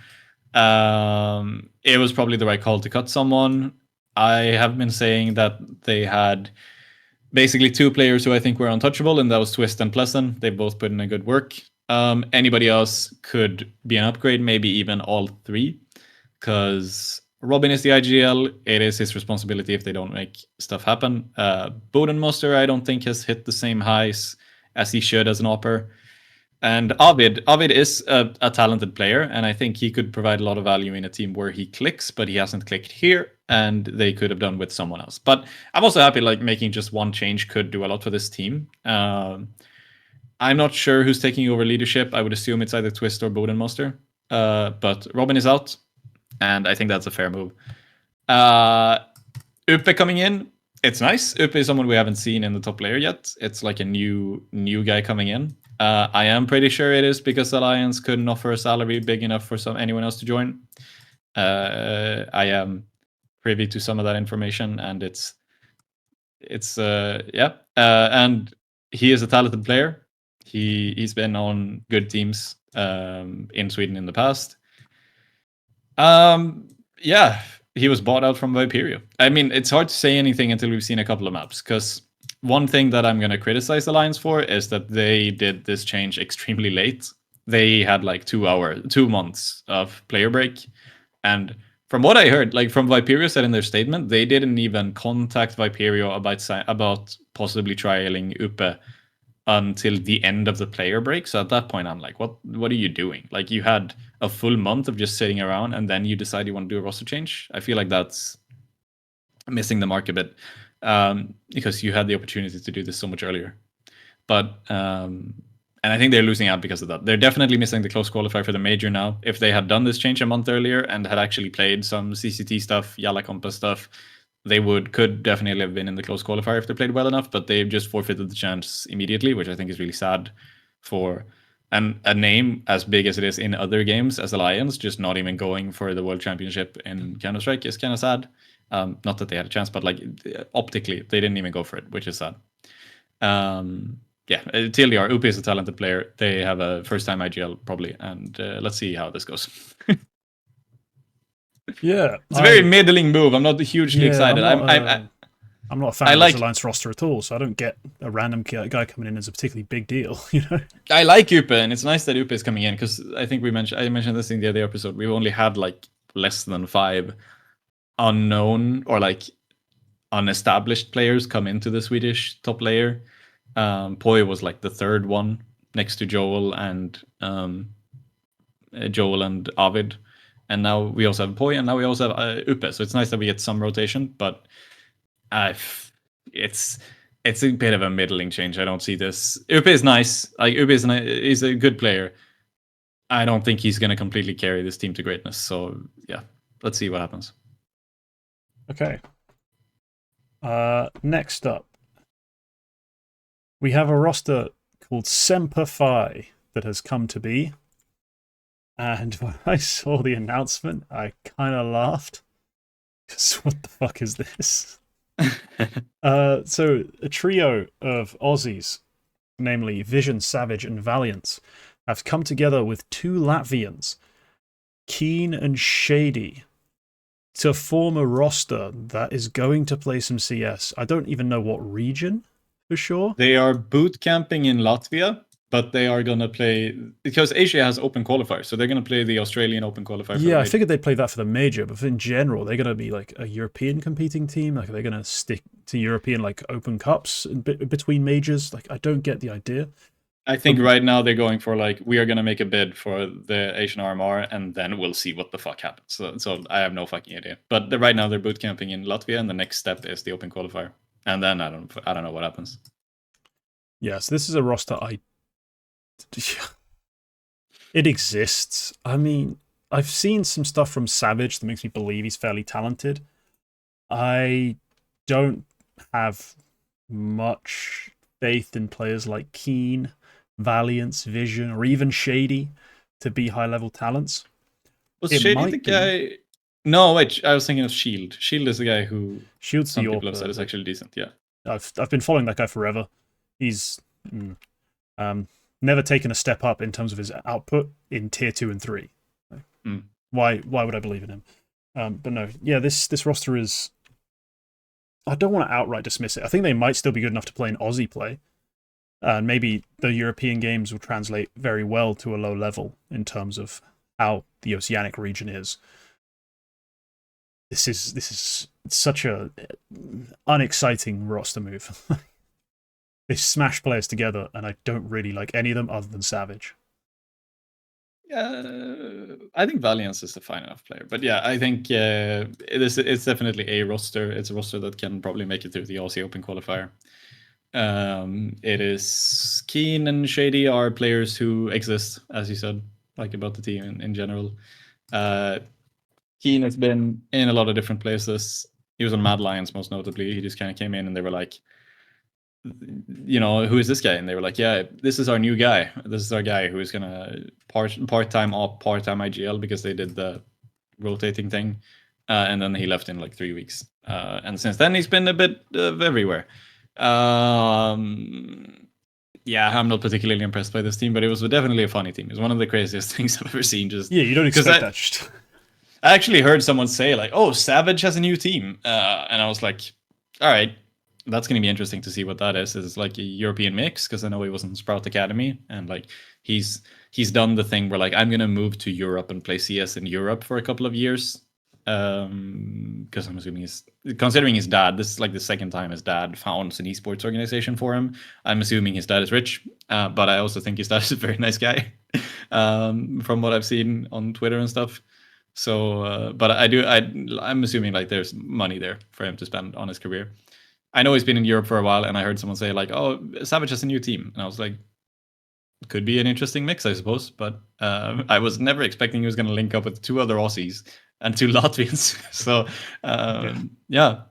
Speaker 2: It was probably the right call to cut someone. I have been saying that they had basically two players who I think were untouchable, and that was Twist and Pleasant. They both put in a good work. Anybody else could be an upgrade, maybe even all three, because Robin is the IGL. It is his responsibility if they don't make stuff happen. Bodenmoster, I don't think, has hit the same highs as he should as an opper. And Ovid is a talented player, and I think he could provide a lot of value in a team where he clicks, but he hasn't clicked here, and they could have done with someone else. But I'm also happy, like, making just one change could do a lot for this team. I'm not sure who's taking over leadership. I would assume it's either Twist or Bodenmoster. But Robin is out, and I think that's a fair move. Uppe coming in, it's nice. Uppe is someone we haven't seen in the top layer yet. It's like a new guy coming in. I am pretty sure it is because Alliance couldn't offer a salary big enough for anyone else to join. I am privy to some of that information, and it's yeah. And he is a talented player. He's been on good teams in Sweden in the past. Yeah, he was bought out from Viperio. I mean, it's hard to say anything until we've seen a couple of maps, because one thing that I'm going to criticize Alliance for is that they did this change extremely late. They had like 2 months of player break. And from what I heard, like from Viperio said in their statement, they didn't even contact Viperio about possibly trialing Uppe until the end of the player break. So at that point, I'm like, what are you doing? Like, you had a full month of just sitting around, and then you decide you want to do a roster change. I feel like that's missing the mark a bit. Because you had the opportunity to do this so much earlier. But and I think they're losing out because of that. They're definitely missing the close qualifier for the major now. If they had done this change a month earlier and had actually played some CCT stuff, Yala Compass stuff, they could definitely have been in the close qualifier if they played well enough, but they've just forfeited the chance immediately, which I think is really sad for a name as big as it is in other games as Alliance, just not even going for the World Championship in Counter-Strike is kind of sad. Not that they had a chance, but like optically, they didn't even go for it, which is sad. Yeah, TLDR, Uppe is a talented player. They have a first-time IGL probably, and let's see how this goes.
Speaker 1: Yeah,
Speaker 2: it's a very middling move. I'm not hugely excited.
Speaker 1: I'm not a fan of this Alliance roster at all, so I don't get a random guy coming in as a particularly big deal. You know,
Speaker 2: I like Uppe, and it's nice that Uppe is coming in, because I think I mentioned this in the other episode. We've only had like less than 5 unknown or like unestablished players come into the Swedish top layer. Poi was like the third one next to Joel and Ovid, and now we also have Poi, and now we also have Uppe. So it's nice that we get some rotation, but it's a bit of a middling change. I don't see this. Uppe is nice. Like, Uppe is a good player. I don't think he's going to completely carry this team to greatness. So yeah, let's see what happens.
Speaker 1: Okay. Next up, we have a roster called Semper Fi that has come to be. And when I saw the announcement, I kind of laughed. Because what the fuck is this? So a trio of Aussies, namely Vision, Savage, and Valiant, have come together with 2 Latvians, Keen and Shady, to form a roster that is going to play some CS. I don't even know what region for sure.
Speaker 2: They are boot camping in Latvia, but they are going to play, because Asia has open qualifiers, so they're going to play the Australian open qualifier.
Speaker 1: Yeah, I figured they'd play that for the major, but in general, they're going to be like a European competing team. Like, they're going to stick to European like open cups between majors. Like, I don't get the idea.
Speaker 2: I think right now they're going for like, we are going to make a bid for the Asian RMR, and then we'll see what the fuck happens. So I have no fucking idea. But right now they're boot camping in Latvia, and the next step is the open qualifier, and then I don't know what happens.
Speaker 1: Yes, this is a roster it exists. I mean, I've seen some stuff from Savage that makes me believe he's fairly talented. I don't have much faith in players like Keen, Valiance, Vision, or even Shady to be high-level talents.
Speaker 2: Was Shady the guy No, wait. I was thinking of Shield. Shield is the guy who
Speaker 1: Shield's
Speaker 2: some
Speaker 1: the
Speaker 2: people have
Speaker 1: AWP.
Speaker 2: said is actually decent. Yeah.
Speaker 1: I've been following that guy forever. He's never taken a step up in terms of his output in tier 2 and 3. Why would I believe in him? But no, yeah, this roster is. I don't want to outright dismiss it. I think they might still be good enough to play an Aussie play, and maybe the European games will translate very well to a low level in terms of how the Oceanic region is. This is such a unexciting roster move. They smash players together, and I don't really like any of them other than Savage.
Speaker 2: I think Valiance is a fine enough player, but yeah, I think it's definitely a roster. It's a roster that can probably make it through the Aussie Open qualifier. It is Keen and Shady are players who exist, as you said, like about the team in general. Keen has been in a lot of different places. He was on Mad Lions most notably. He just kind of came in and they were like, you know, who is this guy? And they were like, yeah, this is our new guy. This is our guy who is gonna part-time op, part-time IGL because they did the rotating thing. And then he left in like 3 weeks. And since then he's been a bit everywhere. Yeah, I'm not particularly impressed by this team, but it was definitely a funny team. It's one of the craziest things I've ever seen. Just
Speaker 1: yeah, you don't expect that. Just...
Speaker 2: I actually heard someone say like, "Oh, Savage has a new team," and I was like, "All right, that's going to be interesting to see what that is. It's like a European mix because I know he was in Sprout Academy and like he's done the thing where like I'm going to move to Europe and play CS in Europe for a couple of years." Because I'm assuming considering his dad, this is like the second time his dad founds an esports organization for him. I'm assuming his dad is rich, but I also think his dad is a very nice guy, from what I've seen on Twitter and stuff. So, but I'm assuming like there's money there for him to spend on his career. I know he's been in Europe for a while, and I heard someone say like, "Oh, Savage has a new team," and I was like, could be an interesting mix, I suppose. But I was never expecting he was going to link up with 2 other Aussies and 2 Latvians. So yeah,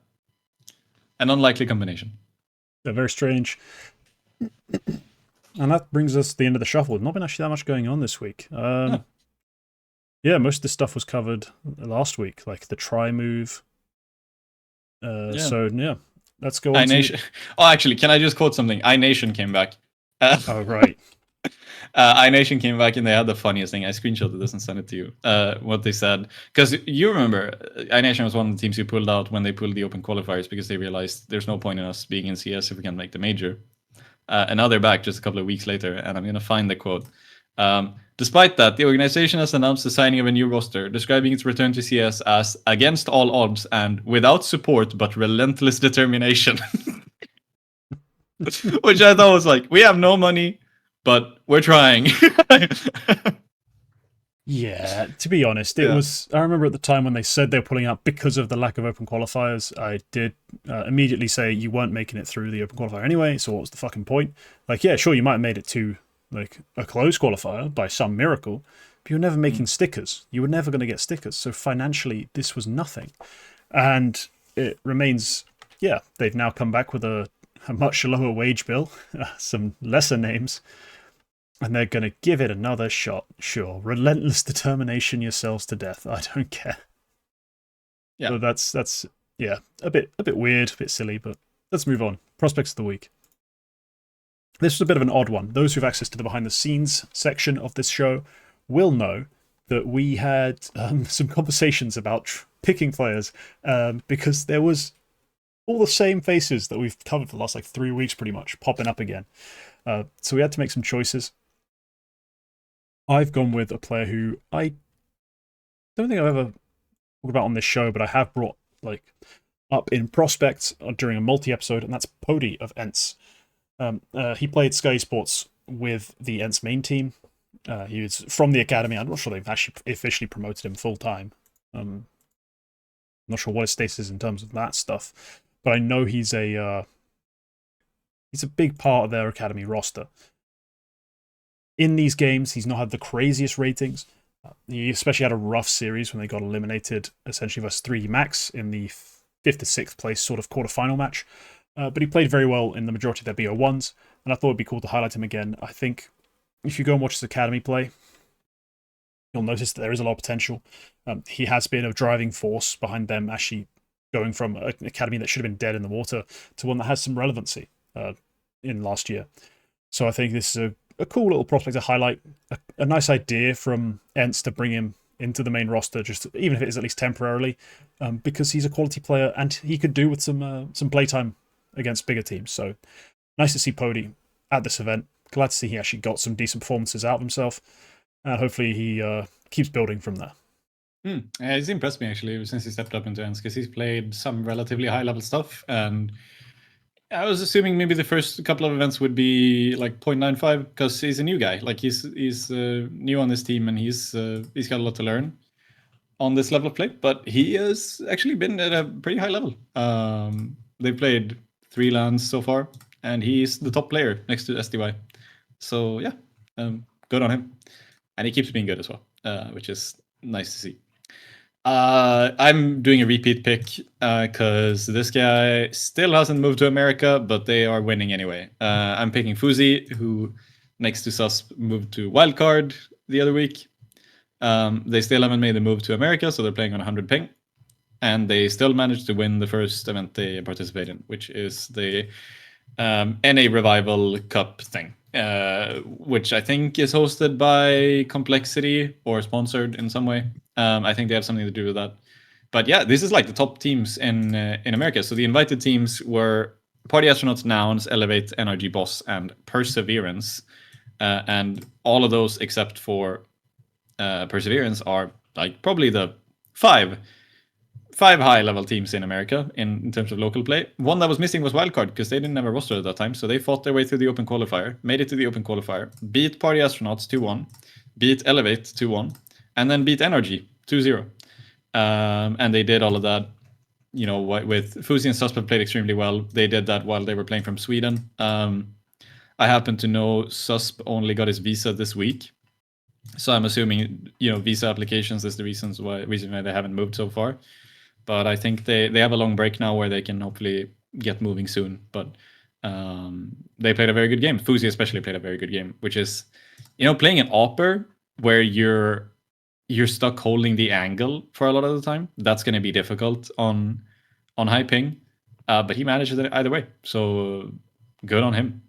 Speaker 2: an unlikely combination.
Speaker 1: They're very strange. And that brings us to the end of the shuffle. Not been actually that much going on this week. Yeah, most of this stuff was covered last week, like the try move. So yeah, let's go on.
Speaker 2: iNation. Oh, actually, can I just quote something? iNation came back.
Speaker 1: Oh right.
Speaker 2: iNation came back and they had the funniest thing. I screenshotted this and sent it to you. What they said, because you remember, iNation was one of the teams who pulled out when they pulled the open qualifiers because they realized there's no point in us being in CS if we can't make the major. And now they're back just a couple of weeks later, and I'm gonna find the quote. Despite that, the organization has announced the signing of a new roster, describing its return to CS as against all odds and without support but relentless determination. Which I thought was like, we have no money, but we're trying.
Speaker 1: Yeah, to be honest, it was. I remember at the time when they said they were pulling out because of the lack of open qualifiers, I did immediately say you weren't making it through the open qualifier anyway, so what was the fucking point? Like, yeah, sure, you might have made it to like a closed qualifier by some miracle, but you're never making stickers. You were never going to get stickers, so financially, this was nothing. And it remains, yeah, they've now come back with a much lower wage bill, some lesser names, and they're going to give it another shot. Sure, relentless determination yourselves to death. I don't care. Yeah, so that's yeah, a bit weird, a bit silly, but let's move on. Prospects of the week. This was a bit of an odd one. Those who have access to the behind the scenes section of this show will know that we had some conversations about picking players because there was all the same faces that we've covered for the last like 3 weeks pretty much popping up again. So we had to make some choices. I've gone with a player who I don't think I've ever talked about on this show, but I have brought like up in prospects during a multi-episode, and that's Pody of ENCE. He played SkyEsports with the ENCE main team. He was from the academy. I'm not sure they've actually officially promoted him full-time. I'm not sure what his status is in terms of that stuff, but I know he's a big part of their academy roster. In these games, he's not had the craziest ratings. He especially had a rough series when they got eliminated, essentially versus 3 Max in the 5th to 6th place sort of quarterfinal match. But he played very well in the majority of their BO1s, and I thought it'd be cool to highlight him again. I think if you go and watch his academy play, you'll notice that there is a lot of potential. He has been a driving force behind them actually going from an academy that should have been dead in the water to one that has some relevancy in last year. So I think this is a cool little prospect to highlight, a nice idea from Ents to bring him into the main roster, just even if it is at least temporarily, because he's a quality player and he could do with some playtime against bigger teams. So nice to see Pody at this event. Glad to see he actually got some decent performances out of himself, and hopefully he keeps building from there.
Speaker 2: He's impressed me actually since he stepped up into Ents, because he's played some relatively high level stuff, and I was assuming maybe the first couple of events would be like 0.95 because he's a new guy. Like he's new on this team, and he's got a lot to learn on this level of play. But he has actually been at a pretty high level. They've played 3 lands so far, and he's the top player next to SDY. So yeah, good on him, and he keeps being good as well, which is nice to see. I'm doing a repeat pick because this guy still hasn't moved to America, but they are winning anyway. I'm picking Fuzi, who next to Susp moved to Wildcard the other week. They still haven't made the move to America, so they're playing on 100 ping. And they still managed to win the first event they participate in, which is the NA Revival Cup thing, which I think is hosted by Complexity or sponsored in some way. I think they have something to do with that. But yeah, this is like the top teams in America. So the invited teams were Party Astronauts, Nouns, Elevate, NRG Boss, and Perseverance. And all of those except for Perseverance are like probably the five high-level teams in America in terms of local play. One that was missing was Wildcard, because they didn't have a roster at that time, so they fought their way through the Open Qualifier, made it to the Open Qualifier, beat Party Astronauts 2-1, beat Elevate 2-1, and then beat Energy 2-0. And they did all of that, you know, with Fuzi and Susp played extremely well. They did that while they were playing from Sweden. I happen to know Susp only got his visa this week, so I'm assuming, you know, visa applications is the reason why they haven't moved so far. But I think they have a long break now where they can hopefully get moving soon. But they played a very good game. Fuzi especially played a very good game, which is, you know, playing an Opper where you're stuck holding the angle for a lot of the time. That's going to be difficult on high ping. But he managed it either way. So good on him.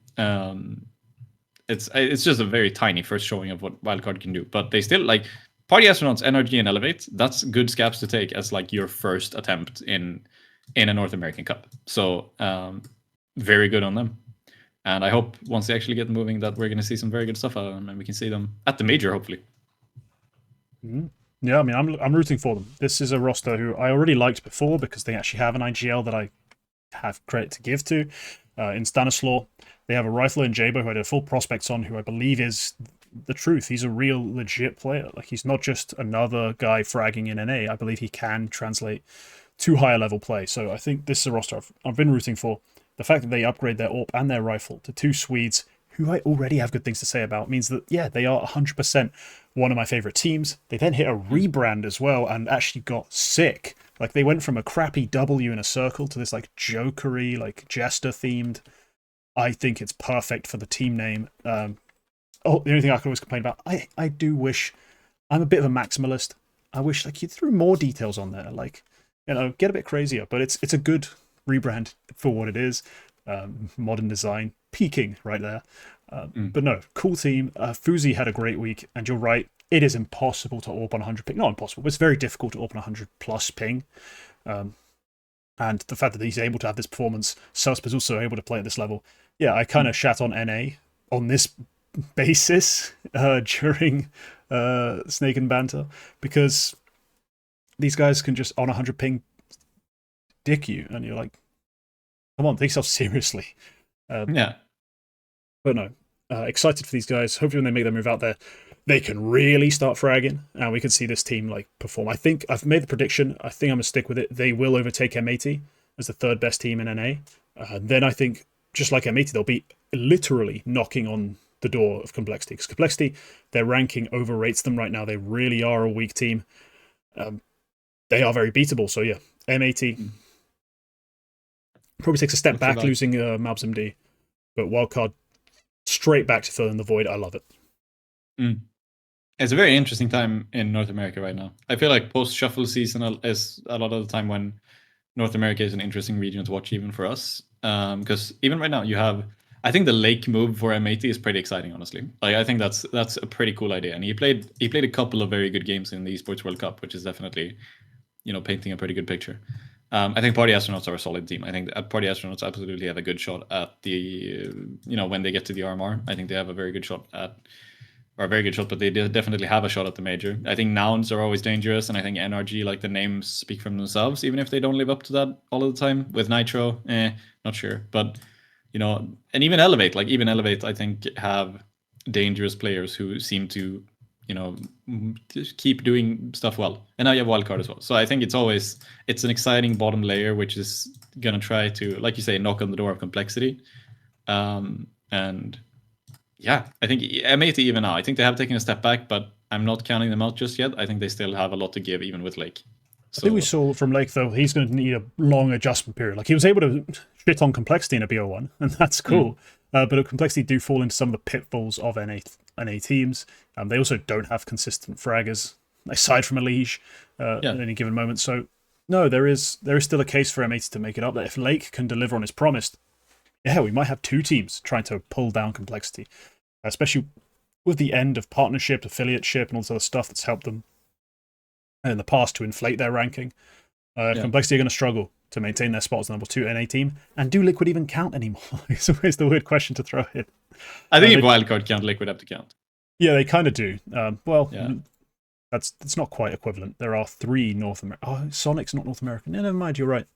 Speaker 2: It's just a very tiny first showing of what Wildcard can do. But they still, like, Party Astronauts, NRG, and Elevate, that's good scaps to take as like your first attempt in a North American Cup. So very good on them. And I hope once they actually get moving that we're going to see some very good stuff out of them, and we can see them at the major, hopefully.
Speaker 1: Yeah, I mean, I'm rooting for them. This is a roster who I already liked before because they actually have an IGL that I have credit to give to. In Stanislaw, they have a Rifler in Jabo who I did full prospects on, who I believe is the truth. He's a real legit player. Like, he's not just another guy fragging in NA. I believe he can translate to higher level play. So I think this is a roster I've been rooting for. The fact that they upgrade their AWP and their rifle to 2 Swedes who I already have good things to say about means that, yeah, they are 100% one of my favorite teams. They then hit a rebrand as well and actually got sick. Like, they went from a crappy W in a circle to this like jokery, like jester themed. I think it's perfect for the team name. The only thing I could always complain about, I do wish, I'm a bit of a maximalist. I wish like you threw more details on there, like, you know, get a bit crazier. But it's a good rebrand for what it is. Modern design, peaking right there. But no, cool team. Fuzi had a great week, and you're right, it is impossible to AWP on 100 ping. Not impossible, but it's very difficult to AWP on 100 plus ping. And the fact that he's able to have this performance, Susp is also able to play at this level. Yeah, I kind of shat on NA on this basis during Snake and Banter, because these guys can just on 100 ping dick you, and you're like, come on, take yourself seriously.
Speaker 2: Yeah.
Speaker 1: But no, excited for these guys. Hopefully when they make their move out there, they can really start fragging, and we can see this team like perform. I think I've made the prediction. I think I'm going to stick with it. They will overtake M80 as the 3rd best team in NA. Then I think, just like M80, they'll be literally knocking on the door of Complexity. Because Complexity, their ranking overrates them right now. They really are a weak team. They are very beatable. So yeah, M80 probably takes a step back, losing Mabs MD. But Wildcard, straight back to filling the void. I love it.
Speaker 2: It's a very interesting time in North America right now. I feel like post shuffle season is a lot of the time when North America is an interesting region to watch, even for us. Because even right now, you have, I think the Lake move for M80 is pretty exciting, honestly. Like I think that's a pretty cool idea, and he played a couple of very good games in the Esports World Cup, which is definitely, painting a pretty good picture. I think Party Astronauts are a solid team. I think Party Astronauts absolutely have a good shot at the, when they get to the RMR. I think they have a very good shot but they definitely have a shot at the major. I think nouns are always dangerous, and I think NRG, like the names speak for themselves, even if they don't live up to that all of the time. With Nitro, not sure. But, and even Elevate, I think have dangerous players who seem to, just keep doing stuff well. And now you have Wildcard as well. So I think it's an exciting bottom layer, which is going to try to, like you say, knock on the door of complexity. And yeah, I think M80 even now, I think they have taken a step back, but I'm not counting them out just yet. I think they still have a lot to give, even with Lake.
Speaker 1: So, I think we saw from Lake, though, he's going to need a long adjustment period. Like, he was able to shit on complexity in a BO1, and that's cool. But complexity do fall into some of the pitfalls of NA teams. They also don't have consistent fraggers, aside from Elige, at any given moment. So, no, there is still a case for M80 to make it up. That if Lake can deliver on his promise, yeah, we might have two teams trying to pull down complexity. Especially with the end of partnership, affiliateship, and all this other stuff that's helped them in the past to inflate their ranking. Complexity are going to struggle to maintain their spot as the number 2 NA team. And do Liquid even count anymore? It's always the weird question to throw in.
Speaker 2: I think if Wildcard count, Liquid have to count.
Speaker 1: Yeah, they kind of do. That's not quite equivalent. There are 3 North American. Oh, Sonic's not North American. No, never mind. You're right.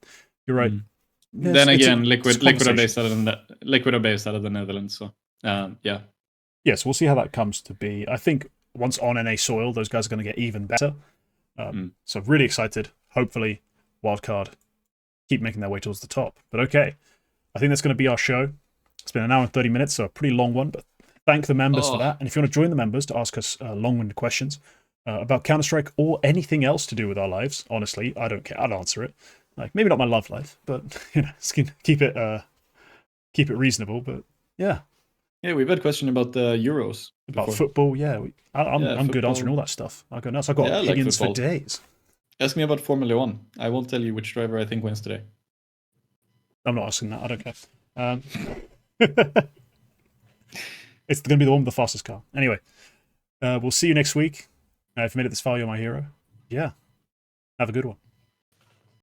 Speaker 2: Then again, Liquid are based out of the Netherlands. So yeah.
Speaker 1: Yes, we'll see how that comes to be. I think once on NA soil, those guys are going to get even better. So really excited. Hopefully, Wildcard keep making their way towards the top. But okay, I think that's going to be our show. It's been an hour and 30 minutes, so a pretty long one. But thank the members for that. And if you want to join the members to ask us long-winded questions about Counter-Strike or anything else to do with our lives, honestly, I don't care. I'll answer it. Like, maybe not my love life, but keep it reasonable. But yeah.
Speaker 2: Yeah, we've had a question about the Euros.
Speaker 1: About football, yeah. I'm good answering all that stuff. I'll go nuts. I've got opinions for days.
Speaker 2: Ask me about Formula 1. I won't tell you which driver I think wins today.
Speaker 1: I'm not asking that. I don't care. It's going to be the one with the fastest car. Anyway, we'll see you next week. If you made it this far, you're my hero. Yeah. Have a good one.